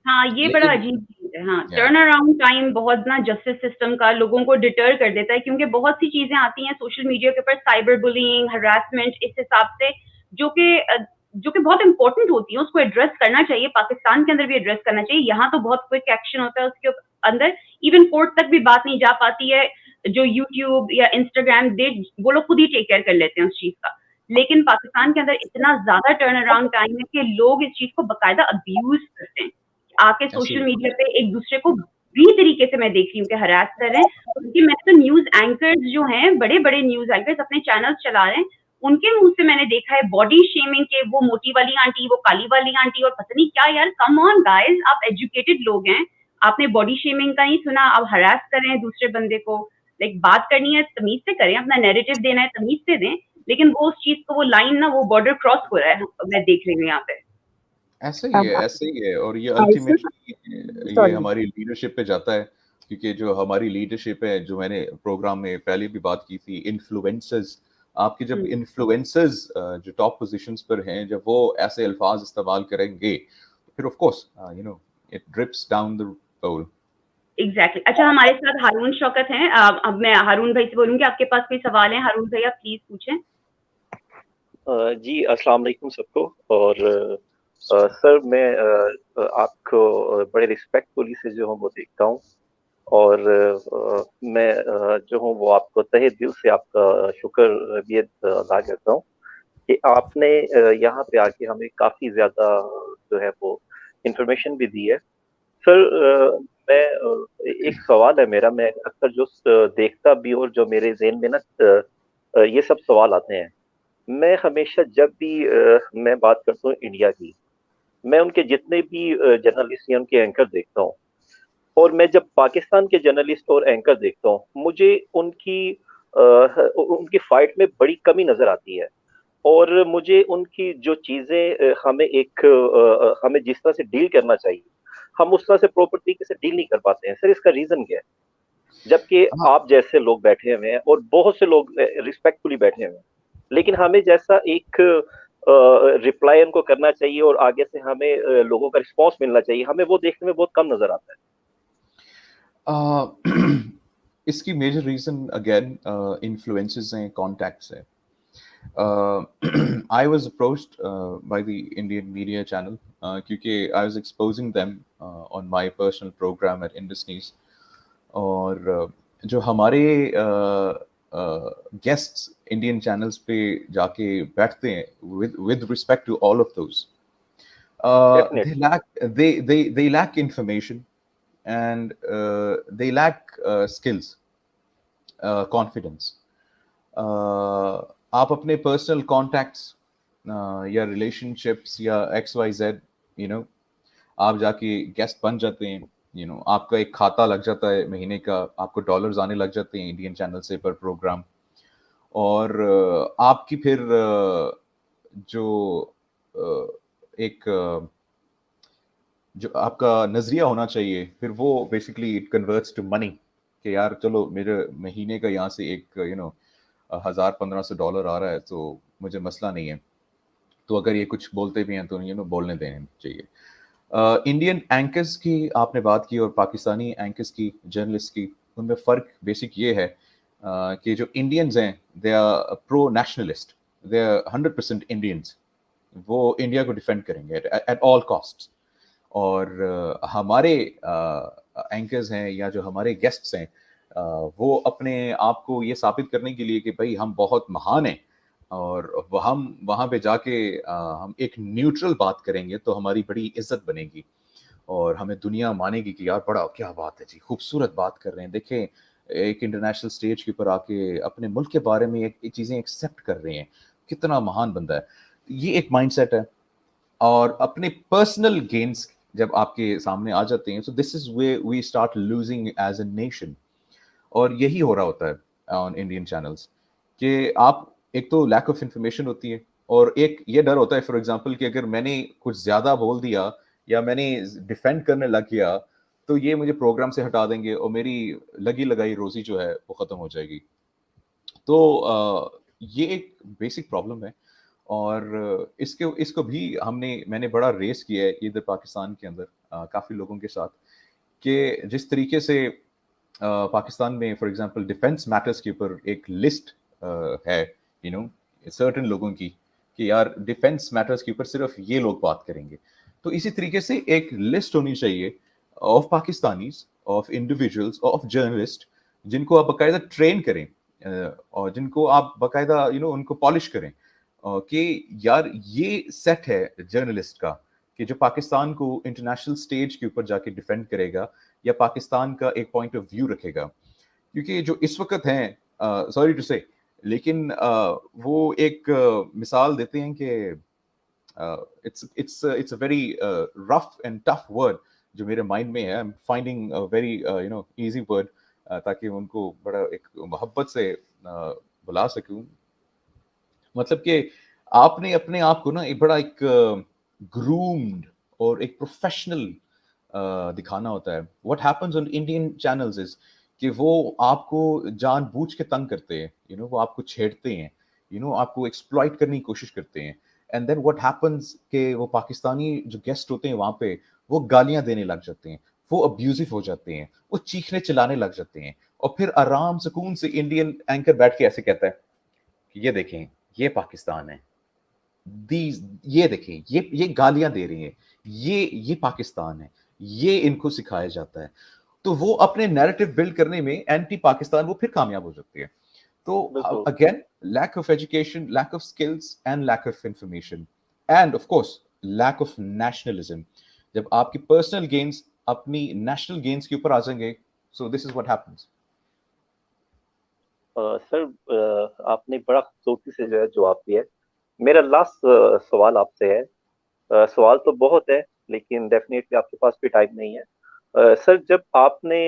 हाँ, ये बड़ा लेकिन अजीब चीज़ है। हाँ, या टर्न अराउंड टाइम बहुत ना जस्टिस सिस्टम का लोगों को डिटर कर देता है, क्योंकि बहुत सी चीज़ें आती हैं सोशल मीडिया के ऊपर, साइबर बुलिंग, हरासमेंट, इस हिसाब से जो कि बहुत इम्पोर्टेंट होती है, उसको एड्रेस करना चाहिए, पाकिस्तान के अंदर भी एड्रेस करना चाहिए। यहाँ तो बहुत क्विक एक्शन होता है उसके अंदर, इवन कोर्ट तक भी बात नहीं जा पाती है। जो यूट्यूब या इंस्टाग्राम दे वो लोग खुद ही टेक केयर कर लेते हैं उस चीज़ का। लेकिन पाकिस्तान के अंदर इतना ज़्यादा टर्न अराउंड टाइम है कि लोग इस चीज़ को बाकायदा अब्यूज़ करते हैं। आके ऐसे सोशल मीडिया पे एक दूसरे को बुरी तरीके से मैं देख रही हूँ कि हरास कर रहे हैं। क्योंकि मैंने तो न्यूज़ एंकर्स जो हैं, बड़े-बड़े न्यूज़ एंकर्स अपने चैनल्स चला रहे हैं, उनके मुँह से मैंने देखा है बॉडी शेमिंग के, वो मोटी वाली आंटी, वो काली वाली आंटी और पता नहीं क्या। यार कम ऑन गाइज़, आप एजुकेटेड लोग हैं, आपने बॉडी शेमिंग का नहीं सुना, आप हरास कर रहे हैं दूसरे बंदे को। लाइक बात करनी है तमीज़ से करें, अपना नैरेटिव देना है तमीज़ से दें, लेकिन वो उस चीज़ को, वो लाइन ना, वो बॉर्डर क्रॉस हो रहा है, मैं देख रही हूँ यहाँ पे। ऐसे अब ऐसे ही है। और ये आयशा, अल्टीमेटली ये सॉरी, हमारी लीडरशिप पे जाता है, क्योंकि जो हमारी लीडरशिप है, जो मैंने प्रोग्राम में पहले भी बात की थी, इन्फ्लुएंसर्स, आपके जब हुँ। इन्फ्लुएंसर्स जो टॉप पोजीशंस पर हैं, जब वो ऐसे अल्फाज इस्तेमाल करेंगे, तो फिर of course it drips down the pole. Exactly. अच्छा, हमारे साथ हारून शौकत हैं। अब मैं हारून भाई से बोलूँगी, आपके पास कोई सवाल है? हारून भैया प्लीज़ पूछें। जी अस्सलाम वालेकुम सबको। और सर मैं आपको बड़े रिस्पेक्टफुली से जो हूँ वो देखता हूँ। और मैं जो हूँ वो आपको तहे दिल से आपका शुक्र भी अदा करता हूँ कि आपने यहाँ पे आके हमें काफ़ी ज़्यादा जो है वो इंफॉर्मेशन भी दी है। सर मैं एक सवाल है मेरा, मैं अक्सर जो देखता भी और जो मेरे ज़हन में ना ये सब सवाल आते हैं। मैं हमेशा जब भी मैं बात करता हूँ इंडिया की, मैं उनके जितने भी जर्नलिस्ट या उनके एंकर देखता हूँ, और मैं जब पाकिस्तान के जर्नलिस्ट और एंकर देखता हूँ, मुझे उनकी फाइट में बड़ी कमी नज़र आती है। और मुझे उनकी जो चीज़ें हमें जिस तरह से डील करना चाहिए, हम उस तरह से प्रॉपर तरीके से डील नहीं कर पाते हैं। सर इसका रीज़न क्या है? जबकि हाँ, आप जैसे लोग बैठे हुए हैं और बहुत से लोग रिस्पेक्टफुली बैठे हुए हैं, लेकिन हमें जैसा एक रिप्लाई उनको करना चाहिए और आगे से हमें लोगों का रिस्पॉन्स मिलना चाहिए, हमें वो देखने में बहुत कम नजर आता है। इसकी मेजर रीजन अगेन इन्फ्लुएंसेस हैं, कॉन्टैक्ट्स हैं। I was approached by the Indian media channel क्योंकि I was exposing them on my personal program at Indus News। और जो हमारे गेस्ट्स इंडियन चैनल्स पे जाके बैठते हैं, with respect to all of those, they definitely. lack they lack information, and they lack skills, confidence। आप अपने personal contacts या रिलेशनशिप्स या X Y Z, you know, आप जाके गेस्ट बन जाते हैं, आपका एक खाता लग जाता है महीने का, आपको डॉलर्स आने लग जाते हैं इंडियन चैनल से पर प्रोग्राम। और आपकी फिर जो एक जो आपका नजरिया होना चाहिए, फिर वो basically it converts to money, कि यार चलो मेरे महीने का यहाँ से एक 1000-1500 डॉलर आ रहा है, तो मुझे मसला नहीं है, तो अगर ये कुछ बोलते भी हैं तो बोलने देने चाहिए। इंडियन एंकर्स की आपने बात की और पाकिस्तानी एंकर्स की, जर्नलिस्ट की, उनमें फ़र्क बेसिक ये है कि जो इंडियंस हैं, they are pro nationalist, they are 100% Indians, वो इंडिया को डिफेंड करेंगे एट ऑल कॉस्ट। और हमारे एंकर्स हैं या जो हमारे गेस्ट्स हैं, वो अपने आप को ये साबित करने के लिए कि भाई हम बहुत महान हैं, और हम वहाँ पे जाके हम एक न्यूट्रल बात करेंगे तो हमारी बड़ी इज्जत बनेगी, और हमें दुनिया मानेगी कि यार बड़ा क्या बात है जी, खूबसूरत बात कर रहे हैं, देखें एक इंटरनेशनल स्टेज के ऊपर आके अपने मुल्क के बारे में एक चीज़ें एक्सेप्ट कर रहे हैं, कितना महान बंदा है। ये एक माइंडसेट है। और अपने पर्सनल गेन्स जब आपके सामने आ जाते हैं, so this is way we start losing as a nation. और यही हो रहा होता है ऑन इंडियन चैनल्स, कि आप एक तो लैक ऑफ इंफॉर्मेशन होती है, और एक ये डर होता है फॉर एग्जांपल कि अगर मैंने कुछ ज़्यादा बोल दिया या मैंने डिफेंड करने लग गया, तो ये मुझे प्रोग्राम से हटा देंगे और मेरी लगी लगाई रोज़ी जो है वो ख़त्म हो जाएगी। तो ये एक बेसिक प्रॉब्लम है। और इसको भी मैंने बड़ा रेस किया है इधर पाकिस्तान के अंदर। काफ़ी लोगों के साथ कि जिस तरीके से पाकिस्तान में फॉर एग्जांपल डिफेंस मैटर्स के ऊपर एक लिस्ट है सर्टेन लोगों की कि यार डिफेंस मैटर्स के ऊपर सिर्फ ये लोग बात करेंगे। तो इसी तरीके से एक लिस्ट होनी चाहिए of Pakistanis, of individuals, of journalist जिनको आप बाकायदा ट्रेन करें और जिनको आप बाकायदा उनको पॉलिश करें कि यार ये सेट है जर्नलिस्ट का कि जो पाकिस्तान को इंटरनेशनल स्टेज के ऊपर जाके डिफेंड करेगा या पाकिस्तान का एक पॉइंट ऑफ व्यू रखेगा। क्योंकि जो इस वक्त हैं, सॉरी टू से, लेकिन वो एक मिसाल देते हैं कि it's a very rough and tough word जो मेरे माइंड में है। I am finding a very easy word ताकि उनको बड़ा एक मोहब्बत से बुला सकूं। मतलब कि आपने अपने आप को ना एक बड़ा एक ग्रूम्ड और एक प्रोफेशनल दिखाना होता है। What happens on Indian channels is कि वो आपको जानबूझ के तंग करते हैं, वो आपको छेड़ते हैं, आपको एक्सप्लॉइट करने की कोशिश करते हैं। एंड देन व्हाट हैपेंस कि वो पाकिस्तानी जो गेस्ट होते हैं वहां पे वो गालियां देने लग जाते हैं, वो अब्यूजिव हो जाते हैं, वो चीखने चिल्लाने लग जाते हैं। और फिर आराम सुकून से इंडियन एंकर बैठ के ऐसे कहता है कि ये देखें, ये पाकिस्तान है, ये देखें, ये गालियां दे रही हैं, ये पाकिस्तान है, ये इनको सिखाया जाता है। तो वो अपने नैरेटिव बिल्ड करने में एंटी पाकिस्तान वो फिर कामयाब हो जाती है। तो again lack of education, lack of skills and lack of information and of course lack of nationalism. जब आपकी पर्सनल गेन्स अपनी नेशनल गेन्स के ऊपर आ जाएंगे, so this is what happens. Sir आपने बड़ा खूबसूरती से जो है जवाब दिया है। मेरा लास्ट सवाल आपसे है। सवाल तो बहुत है लेकिन डेफिनेटली आपके पास भी टाइम नहीं है। सर जब आपने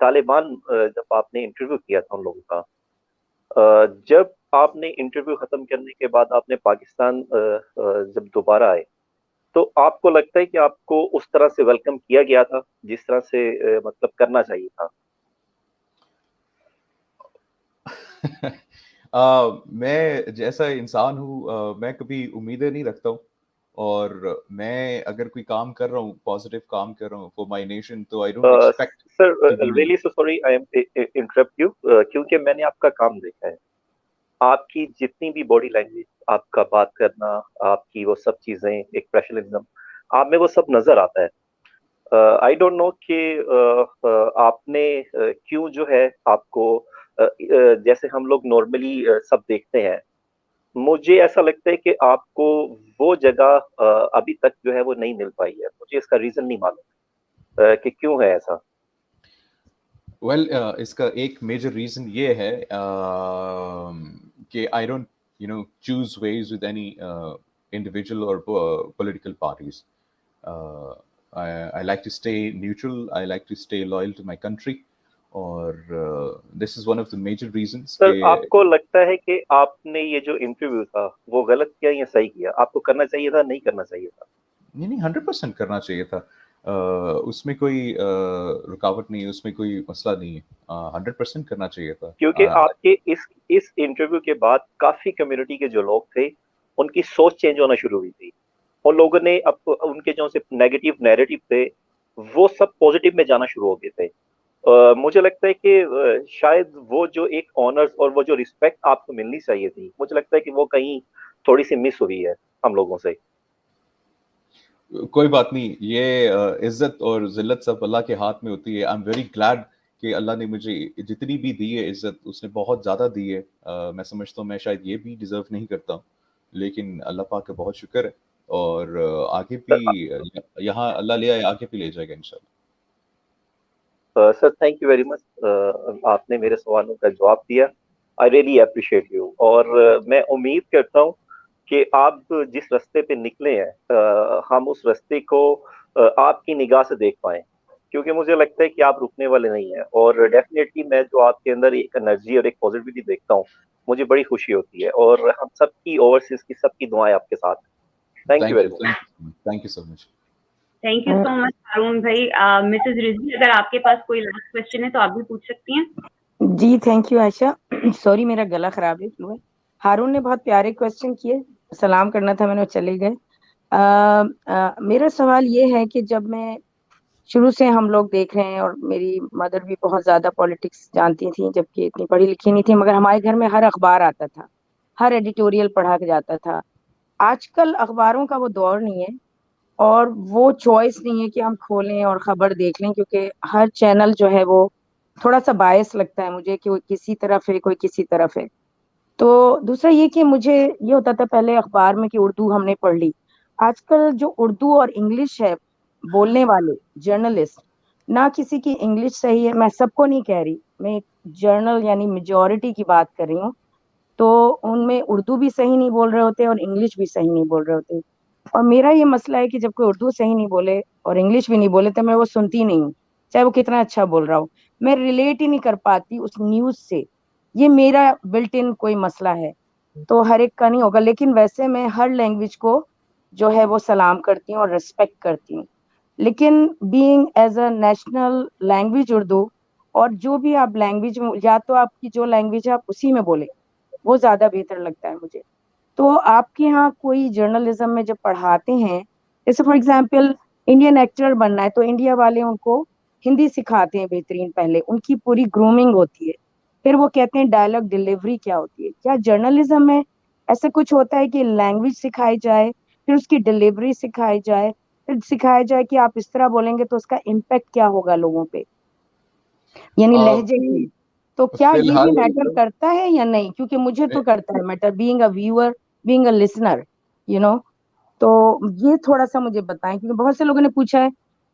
तालिबान जब आपने इंटरव्यू किया था उन लोगों का, जब आपने इंटरव्यू खत्म करने के बाद आपने पाकिस्तान जब दोबारा आए तो आपको लगता है कि आपको उस तरह से वेलकम किया गया था जिस तरह से मतलब करना चाहिए था? मैं जैसा इंसान हूँ, मैं कभी उम्मीदें नहीं रखता हूँ और मैं अगर कोई काम कर रहा हूँ, पॉजिटिव काम कर रहा हूँ फॉर माय नेशन, तो I don't expect sir really so sorry I am interrupt you, क्योंकि मैंने आपका काम देखा है। आपकी जितनी भी बॉडी लैंग्वेज, आपका बात करना, आपकी वो सब चीजें, एक प्रोफेशनलिज्म, आप में वो सब नजर आता है। आई डोंट नो कि आपने क्यों जो है आपको जैसे हम लोग नॉर्मली सब देखते हैं, मुझे ऐसा लगता है कि आपको वो जगह अभी तक जो है वो नहीं मिल पाई है। मुझे इसका रीजन नहीं मालूम कि क्यों है ऐसा। वेल इसका एक मेजर रीजन ये है कि I don't choose ways with any individual और political parties. I like to stay neutral. I like to stay loyal to my country. और this is one of the major reasons. Sir आपको लगता है कि आपने ये जो इंटरव्यू था वो गलत किया या सही किया? आपको करना चाहिए था, नहीं करना चाहिए था? नहीं 100% करना चाहिए था। उसमें कोई रुकावट नहीं है, उसमें कोई मसला नहीं है। 100% करना चाहिए था। क्योंकि आपके इस इंटरव्यू के बाद काफी कम्युनिटी के जो लोग थे उनकी सोच चेंज होना शुरू हुई थी और लोगों ने अब उनके जो से नेगेटिव नैरेटिव थे वो सब पॉजिटिव में जाना शुरू हो गए थे। मुझे लगता है कि शायद वो जो एक ऑनर्स और वो जो रिस्पेक्ट आपको मिलनी चाहिए थी, मुझे लगता है कि वो कहीं थोड़ी सी मिस हुई है हम लोगों से। कोई बात नहीं, ये इज्जत और जिल्लत सब अल्लाह के हाथ में होती है। आई एम वेरी ग्लैड कि अल्लाह ने मुझे जितनी भी दी है इज्जत, उसने बहुत ज़्यादा दी है। मैं समझता हूँ मैं शायद ये भी डिजर्व नहीं करता, लेकिन अल्लाह पाक का बहुत शुक्र है और आगे भी यहाँ अल्लाह ले आए, आगे भी ले जाएगा इंशाल्लाह। Sir thank you very much, आपने मेरे सवालों का जवाब दिया। आई रियली अप्रिशिएट यू और मैं उम्मीद करता हूँ कि आप जिस रास्ते पे निकले हैं हम उस रास्ते को आपकी निगाह से देख पाएं, क्योंकि मुझे लगता है कि आप रुकने वाले नहीं हैं और डेफिनेटली मैं जो आपके अंदर एक एनर्जी और एक पॉजिटिविटी देखता हूँ, मुझे बड़ी खुशी होती है और हम सबकी ओवरसीज की सबकी दुआएं आपके साथ हैं। Thank you very much. Thank you so much. Thank you so much Haroon भाई। मिसेस रिजवी, अगर आपके पास कोई लास्ट क्वेश्चन है तो आप भी पूछ सकती हैं। जी थैंक यू आयशा। सॉरी मेरा गला खराब है, फ्लू है। हारून ने बहुत प्यारे क्वेश्चन किए, सलाम करना था मैंने, चले गए। मेरा सवाल ये है कि जब मैं शुरू से हम लोग देख रहे हैं, और मेरी मदर भी बहुत ज्यादा पॉलिटिक्स जानती थी, जबकि इतनी पढ़ी लिखी नहीं थी, मगर हमारे घर में हर अखबार आता था, हर एडिटोरियल पढ़ा जाता था। आजकल अखबारों का वो दौर नहीं है, और वो चॉइस नहीं है कि हम खोलें और खबर देख लें, क्योंकि हर चैनल जो है वो थोड़ा सा बायस लगता है मुझे, कि वो किसी तरफ है, कोई किसी तरफ है। तो दूसरा ये कि मुझे ये होता था पहले अखबार में कि उर्दू हमने पढ़ ली। आजकल जो उर्दू और इंग्लिश है, बोलने वाले जर्नलिस्ट, ना किसी की इंग्लिश सही है, मैं सबको नहीं कह रही, मैं जर्नल यानी मेजोरिटी की बात कर रही हूँ। तो उनमें उर्दू भी सही नहीं बोल रहे होते और इंग्लिश भी सही नहीं बोल रहे होते। और मेरा ये मसला है कि जब कोई उर्दू सही नहीं बोले और इंग्लिश भी नहीं बोले, तो मैं वो सुनती नहीं हूँ, चाहे वो कितना अच्छा बोल रहा हो। मैं रिलेट ही नहीं कर पाती उस न्यूज से। ये मेरा बिल्ट इन कोई मसला है, तो हर एक का नहीं होगा, लेकिन वैसे मैं हर लैंग्वेज को जो है वो सलाम करती हूँ और रिस्पेक्ट करती हूँ। लेकिन being as a national language Urdu, और जो भी आप लैंग्वेज में, या तो आपकी जो लैंग्वेज है आप उसी में बोले, वो ज्यादा बेहतर लगता है मुझे। तो आपके यहाँ कोई जर्नलिज्म में जब पढ़ाते हैं, जैसे फॉर एग्जाम्पल इंडियन एक्टर बनना है, तो इंडिया वाले उनको हिंदी सिखाते हैं बेहतरीन, पहले उनकी पूरी ग्रूमिंग होती है, फिर वो कहते हैं डायलॉग डिलीवरी क्या होती है। क्या जर्नलिज्म में ऐसा कुछ होता है कि लैंग्वेज सिखाई जाए, फिर उसकी डिलीवरी सिखाई जाए, फिर सिखाया जाए कि आप इस तरह बोलेंगे तो उसका इम्पेक्ट क्या होगा लोगों पे, यानी लहजे की। तो क्या ये भी फिलहाल मैटर करता है या नहीं? क्योंकि मुझे तो करता है matter, being a viewer, being a listener, you know. तो ये थोड़ा सा मुझे बताएं, क्योंकि बहुत से लोगों ने पूछा है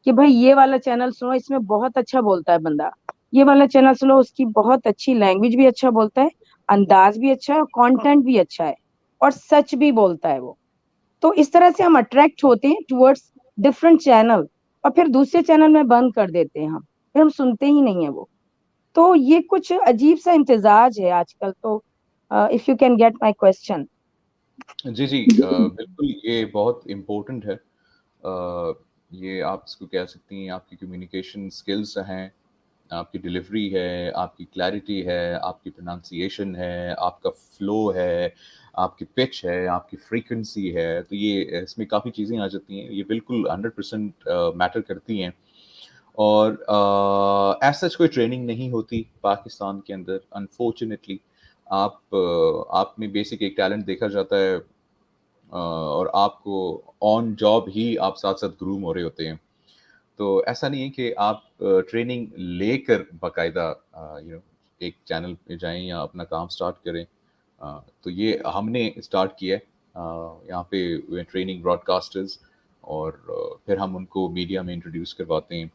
कि भाई ये वाला चैनल सुनो, इसमें बहुत अच्छा बोलता है बंदा, ये वाला चैनल सुनो, उसकी बहुत अच्छी लैंग्वेज भी अच्छा बोलता है, अंदाज भी अच्छा है, और कंटेंट भी अच्छा है, और सच भी बोलता है वो। तो इस तरह से हम अट्रैक्ट होते हैं टुवर्ड्स डिफरेंट चैनल, और फिर दूसरे चैनल में बंद कर देते हैं हम, फिर हम सुनते ही नहीं है वो। तो ये कुछ अजीब सा इम्तिजाज है आजकल। तो if you can get my question. जी जी, बिल्कुल ये बहुत इम्पोर्टेंट है। ये आप इसको कह सकती हैं, आपकी कम्युनिकेशन स्किल्स हैं, आपकी डिलीवरी है, आपकी क्लैरिटी है, आपकी प्रोनाउंसिएशन है, आपका फ्लो है, आपकी पिच है, आपकी फ्रीक्वेंसी है। तो ये इसमें काफ़ी चीज़ें आ जाती हैं, ये बिल्कुल 100% मैटर करती हैं। और एज सच कोई ट्रेनिंग नहीं होती पाकिस्तान के अंदर, अनफॉर्चुनेटली। आप में बेसिक एक टैलेंट देखा जाता है, और आपको ऑन जॉब ही आप साथ साथ ग्रूम हो रहे होते हैं। तो ऐसा नहीं है कि आप ट्रेनिंग लेकर बाकायदा एक चैनल पे जाएं या अपना काम स्टार्ट करें। तो ये हमने स्टार्ट किया है। यहाँ पे ट्रेनिंग ब्रॉडकास्टर्स, और फिर हम उनको मीडिया में इंट्रोड्यूस करवाते हैं।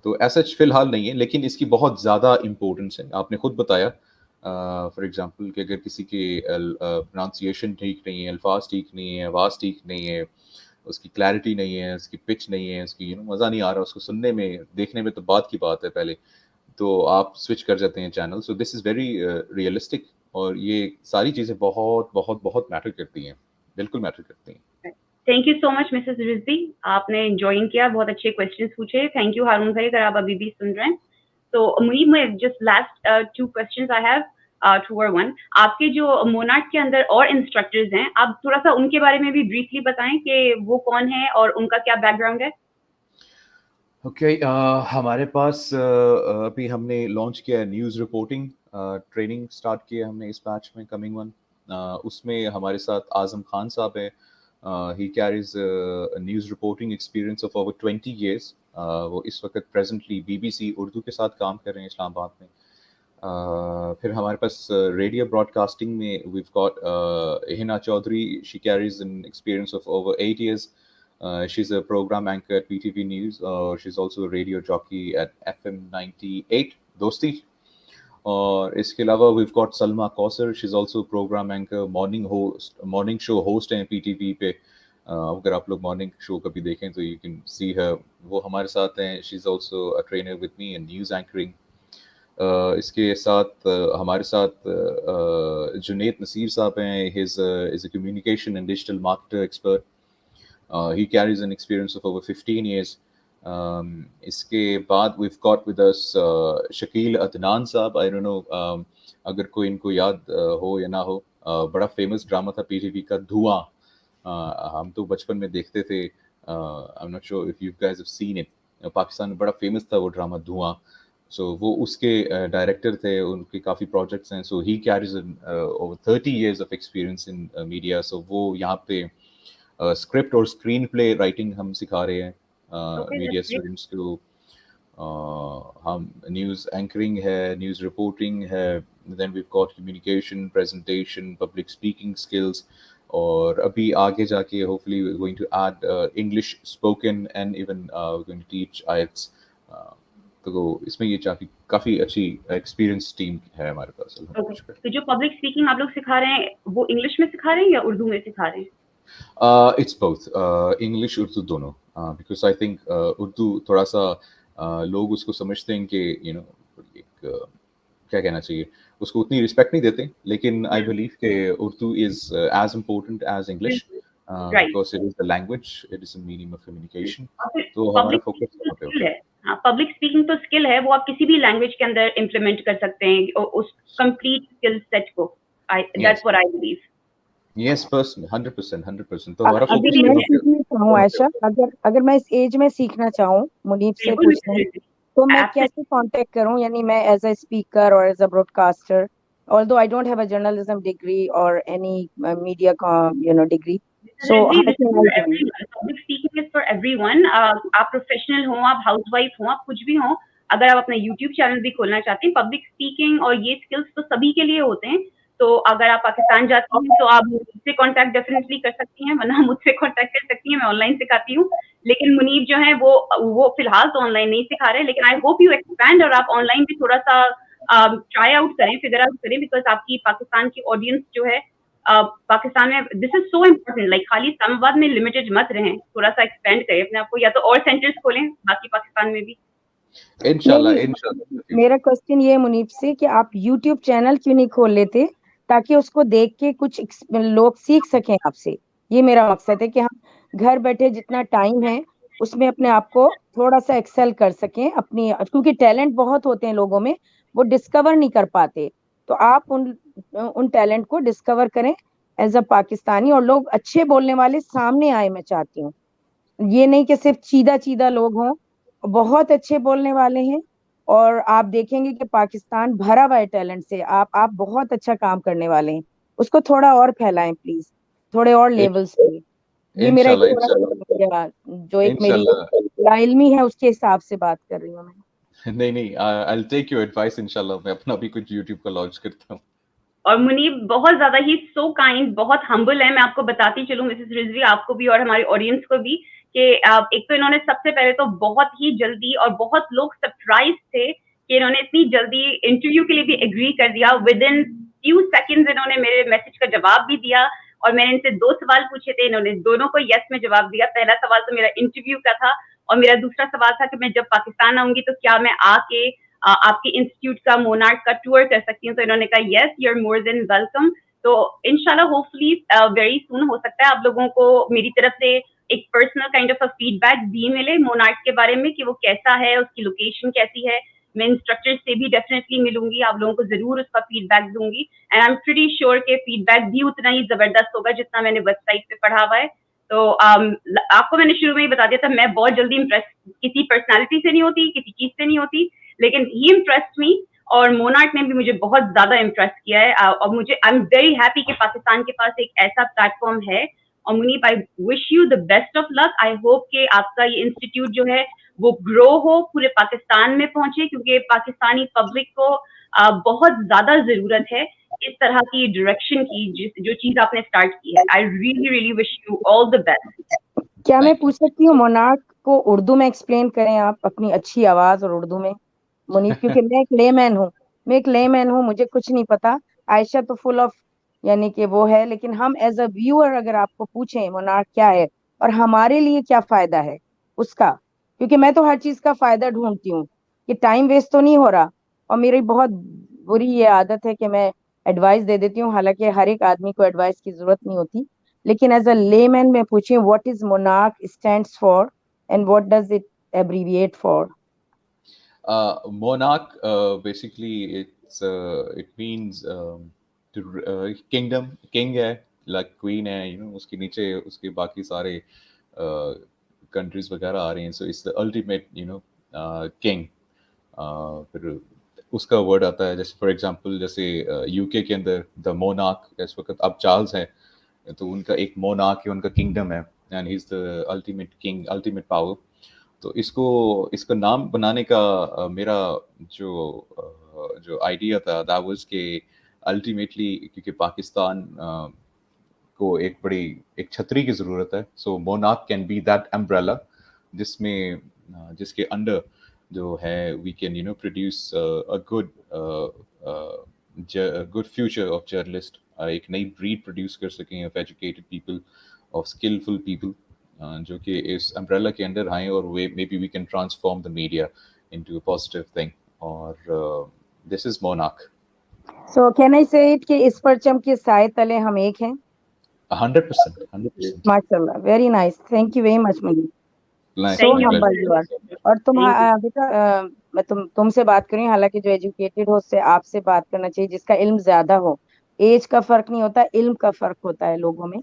तो ऐसा फिलहाल नहीं है, लेकिन इसकी बहुत ज़्यादा इम्पोर्टेंस है। आपने खुद बताया फॉर एग्जांपल कि अगर किसी की प्रोनाउंसिएशन ठीक नहीं है, अल्फाज ठीक नहीं है, आवाज़ ठीक नहीं है, उसकी क्लैरिटी नहीं है, उसकी पिच नहीं है, उसकी मज़ा नहीं आ रहा उसको सुनने में, देखने में तो बात की बात है पहले, तो आप स्विच कर जाते हैं channel. So this is very realistic, और ये सारी चीज़ें बहुत बहुत बहुत मैटर करती हैं, बिल्कुल मैटर करती हैं। Thank you so much Mrs Rizvi, आपने ज्वाइन किया, बहुत अच्छे क्वेश्चंस पूछे। थैंक यू हारून भाई, अगर आप अभी भी सुन रहे हैं। तो मुनीब, मैं just last 2 questions I have, 2 और 1। आपके जो मोनार्क के अंदर और इंस्ट्रक्टर्स हैं, आप थोड़ा-सा उनके बारे में भी ब्रीफली बताएँ कि वो कौन है और उनका क्या बैकग्राउंड है? ओके, हमारे पास अभी हमने लॉन्च किया है न्यूज़ रिपोर्टिंग ट्रेनिंग स्टार्ट किया है हमने इस बैच में, कमिंग वन। उसमें हमारे साथ आज़म खान साहब है। He carries news reporting experience of over 20 years. वो इस वक्त प्रेजेंटली बीबीसी उर्दू के साथ काम कर रहे हैं इस्लामाबाद में। फिर हमारे पास रेडियो ब्रॉडकास्टिंग में we've got Hina Chaudhry. She carries an experience of over 8 years. She's a program anchor at PTV News. She's also a radio jockey at FM 98 दोस्ती। और इसके अलावा we've got Salma Kausar. She's also program anchor, morning show host हैं PTV पे। अगर आप लोग morning show कभी देखें तो you can see her, वो हमारे साथ हैं। She's also a trainer with me in news anchoring. इसके साथ हमारे साथ जुनेद नसीर साहब हैं। He's a communication and digital marketer expert. He carries an experience of over 15 years. इसके बाद we've got with us Shakeel Adnan साहब। I don't know अगर कोई इनको याद हो या ना हो, बड़ा फेमस ड्रामा था पीटीवी का धुआं। हम तो बचपन में देखते थे, I am not sure if you guys have seen it, Pakistan में बड़ा फेमस था वो ड्रामा धुआं। सो वो उसके डायरेक्टर थे, उनके काफ़ी प्रोजेक्ट्स हैं। So he carries over 30 years of experience in media. So वो यहाँ पे स्क्रिप्ट और स्क्रीन प्ले राइटिंग हम सिखा रहे हैं Okay, media that's great. Students को। हम न्यूज़ एंकरिंग है, न्यूज़ रिपोर्टिंग है, then we got communication, presentation, public speaking skills, और अभी आगे जाके hopefully we are going to add English spoken and even going to teach IELTS. तो इसमें ये काफ़ी अच्छी एक्सपीरियंस टीम है हमारे पास। Okay. तो जो पब्लिक स्पीकिंग आप लोग सिखा रहे हैं वो इंग्लिश में सिखा रहे हैं या उर्दू में सिखा रहे हैं? It's both, इंग्लिश उर्दू दोनों, बिकॉज आई थिंक उर्दू थोड़ा सा लोग उसको समझते हैं कि एक क्या कहना चाहिए, उसको उतनी रिस्पेक्ट नहीं देते, लेकिन आई बिलीव कि Urdu is as important as English, right. Because it is the language, it is the medium of communication. तो हमारा पब्लिक फोकस स्पीकिंग वहाँ पे तो होता स्किल है। है। हाँ, पब्लिक स्पीकिंग तो स्किल है, वो आप किसी भी लैंग्वेज के अंदर इम्प्लीमेंट कर सकते हैं उस कंप्लीट स्किल सेट को। That's what I believe. Yes person 100%। तो हमारा अगर फोकस अभी मैं वहाँ पे सीखना चाहूँ आयशा, अगर मैं इस एज में सीखना चाहूँ, मुनीब से बिल्कुल पूछना है, तो मैं एब्सोल्युटली कैसे कांटेक्ट करूं? यानी मैं एज अ स्पीकर और as a broadcaster, although I don't have a journalism degree or any media degree, so Literally, how this is can I for join? everyone. Public speaking is for everyone. आप professional हो, आप housewife हो, आप कुछ भी हो, अगर आप अपना यूट्यूब चैनल भी खोलना चाहते हैं, पब्लिक स्पीकिंग और ये स्किल्स तो सभी के लिए होते हैं। तो अगर आप पाकिस्तान जाती हैं तो आप मुझसे कांटेक्ट डेफिनेटली कर सकती हैं, वरना मुझसे कांटेक्ट कर सकती हैं, मैं ऑनलाइन सिखाती हूँ। लेकिन मुनीब जो है वो फिलहाल तो ऑनलाइन नहीं सिखा रहे, लेकिन आई होप यू एक्सपैंड और आप ऑनलाइन भी थोड़ा सा ट्राई आउट करें, फिगर आउट करें, बिकॉज आपकी पाकिस्तान की ऑडियंस जो है पाकिस्तान में, this is so important, like खाली इस्लामाबाद में लिमिटेड मत रहें, थोड़ा सा एक्सपेंड करें अपने आप को, या तो और सेंटर्स खोलें बाकी पाकिस्तान में भी। इंशाल्लाह नहीं, इंशाल्लाह। मेरा क्वेश्चन ये है मुनीब से कि आप यूट्यूब चैनल क्यों नहीं खोल लेते, ताकि उसको देख के कुछ लोग सीख सकें आपसे। ये मेरा मकसद है कि हम घर बैठे जितना टाइम है उसमें अपने आप को थोड़ा सा एक्सेल कर सकें अपनी, क्योंकि टैलेंट बहुत होते हैं लोगों में, वो डिस्कवर नहीं कर पाते। तो आप उन टैलेंट को डिस्कवर करें एज अ पाकिस्तानी, और लोग अच्छे बोलने वाले सामने आए, मैं चाहती हूँ। ये नहीं कि सिर्फ चीदा चीदा लोग हों, बहुत अच्छे बोलने वाले हैं। और आप देखेंगे कि पाकिस्तान भरा हुआ है टैलेंट से। आप बहुत अच्छा काम करने वाले हैं, उसको थोड़ा और फैलाएं प्लीज, थोड़े और लेवल्स पे। ये मेरा एक इंशाल्लाह थोड़ा इंशाल्लाह जो एक मेरी इंशाल्लाह। लाइल्मी है उसके हिसाब से बात कर रही हूँ मैं। नहीं, I will take your advice इंशाल्लाह। मैं अपना भी कुछ यूट्यूब का लॉन्च करता हूँ। और मुनीब बहुत ज्यादा ही सो काइंड, बहुत हम्बल है। मैं आपको बताती चलूं मिसेस रिजवी, आपको भी और हमारी ऑडियंस को भी, कि एक तो इन्होंने सबसे पहले तो बहुत ही जल्दी, और बहुत लोग सरप्राइज थे कि इन्होंने इतनी जल्दी इंटरव्यू के लिए भी एग्री कर दिया। विद इन फ्यू सेकेंड्स इन्होंने मेरे मैसेज का जवाब भी दिया, और मैंने इनसे 2 सवाल पूछे थे, इन्होंने दोनों को यस में जवाब दिया। पहला सवाल तो मेरा इंटरव्यू का था, और मेरा दूसरा सवाल था कि मैं जब पाकिस्तान आऊंगी तो क्या मैं आके आपके इंस्टीट्यूट का, मोनार्क का टूर कर सकती हूँ। तो इन्होंने कहा yes, you are more than welcome. तो इंशाल्लाह होपफुली वेरी सून हो सकता है आप लोगों को मेरी तरफ से एक personal kind of a feedback भी मिले मोनार्क के बारे में, कि वो कैसा है, उसकी लोकेशन कैसी है। मैं इंस्ट्रक्टर से भी डेफिनेटली मिलूंगी, आप लोगों को जरूर उसका फीडबैक दूंगी, and I am pretty sure के फीडबैक भी उतना ही जबरदस्त होगा जितना मैंने वेबसाइट पे पढ़ा हुआ है। तो आपको मैंने शुरू में ही बता दिया था, मैं बहुत जल्दी इम्प्रेस किसी पर्सनालिटी से नहीं होती, किसी चीज से नहीं होती, लेकिन ही इम्प्रेस्ड मी, और मोनार्क ने भी मुझे बहुत ज्यादा इम्प्रेस किया है। और मुझे आई एम वेरी हैप्पी कि पाकिस्तान के पास एक ऐसा प्लेटफॉर्म है। और Munib, I wish you the best of luck. I hope कि आपका ये इंस्टीट्यूट जो है वो ग्रो हो, पूरे पाकिस्तान में पहुंचे, क्योंकि पाकिस्तानी पब्लिक को बहुत ज्यादा जरूरत है इस तरह की डायरेक्शन की, जो चीज आपने स्टार्ट की है। I really really wish you all the best. क्या मैं थैंक पूछ सकती हूँ मोनार्क को उर्दू में एक्सप्लेन करें आप, अपनी अच्छी आवाज और उर्दू में, मुनीब? क्योंकि मैं एक लेमैन हूँ, मुझे कुछ नहीं पता। आयशा तो फुल ऑफ, यानी कि वो है, लेकिन हम एज अ व्यूअर अगर आपको पूछें मोनार्क क्या है और हमारे लिए क्या फायदा है उसका, क्योंकि मैं तो हर चीज का फायदा ढूंढती हूँ कि टाइम वेस्ट तो नहीं हो रहा। और मेरी बहुत बुरी ये आदत है कि मैं एडवाइस दे देती हूँ, हालांकि हर एक आदमी को एडवाइस की जरूरत नहीं होती। लेकिन एज अ लेमैन मैं पूछे, what is monarch stands for and what does it abbreviate for? Monarch, basically it means to kingdom, king है, लाइक क्वीन है, उसके नीचे उसके बाकी सारे कंट्रीज वगैरह आ रही हैं, so it's the ultimate king. फिर उसका वर्ड आता है, जैसे फॉर एग्जांपल जैसे यूके के अंदर द मोनार्क इस वक्त अब चार्ल्स है, तो उनका एक मोनार्क है, उनका किंगडम है, and he is the ultimate king, ultimate power. तो इसका नाम बनाने का मेरा जो आइडिया था दैट वाज कि अल्टीमेटली क्योंकि पाकिस्तान को एक छतरी की जरूरत है, so Monarch can be that umbrella जिसमें जिसके अंडर जो है we can produce a good future of journalist, एक नई ब्रीड प्रोड्यूस कर सकें of educated people, of skillful people, जो कि इस अम्ब्रेला के अंडर आए, और way maybe we can transform the media into a positive thing, और this is Monarch. So can I say it कि इस परचम के साए तले हम एक हैं? 100%। माशाल्लाह, very nice, thank you very much Munib, so Thank you. Humble you are. और बेटा मैं तुमसे बात करूँ, हालांकि जो एजुकेटेड हो उससे आपसे बात करना चाहिए, जिसका इल्म ज्यादा हो। एज का फर्क नहीं होता, इल्म का फर्क होता है लोगों में।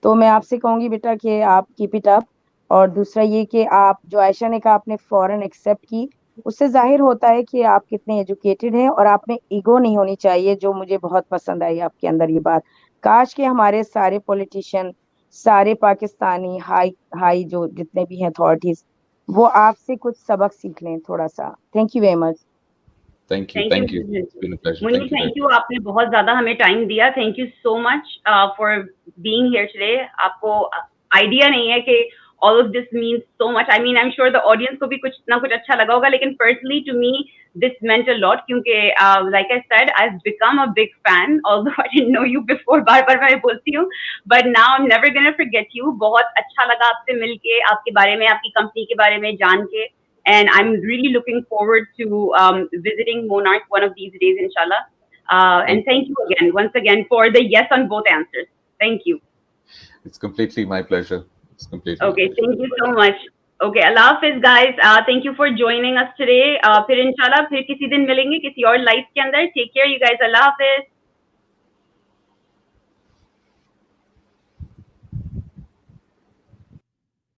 तो मैं आपसे कहूंगी बेटा कि आप कीप इट अप। और दूसरा ये कि आप जो आयशा ने कहा आपने फौरन एक्सेप्ट की, उससे जाहिर होता है कि आप कितने एजुकेटेड हैं, और आप में ईगो नहीं होनी चाहिए, जो मुझे बहुत पसंद आई आपके अंदर ये बात। काश के हमारे सारे पॉलिटिशियन, सारे पाकिस्तानी हाई हाई जो जितने भी हैं अथॉरिटीज, वो आपसे कुछ सबक सीख लें थोड़ा सा। Thank you very much. Thank you, Thank you. Thank you, it's been a pleasure, Munib, thank you thank very you, आपने बहुत ज़्यादा हमें टाइम दिया। Thank you so much for being here today. आपको आइडिया नहीं है कि all of this means so much. I mean I am sure the audience को भी कुछ ना कुछ अच्छा लगा होगा, लेकिन personally to me this meant a lot, क्योंकि like I said I have become a big fan, although I didn't know you before. बार-बार मैं बोलती हूँ, but now I am never gonna forget you. बहुत अच्छा लगा आपसे मिलके, आपके बारे में, आपकी कंपनी के बारे में जान के। And I'm really looking forward to visiting Monarch one of these days, inshallah. And thank you again, once again, for the yes on both answers. Thank you. It's completely my pleasure. It's completely my Okay, pleasure. thank you so much. Okay, Allah Hafiz guys. Thank you for joining us today. फिर inshallah फिर किसी दिन मिलेंगे किसी और life के अंदर. Take care, you guys. Allah Hafiz.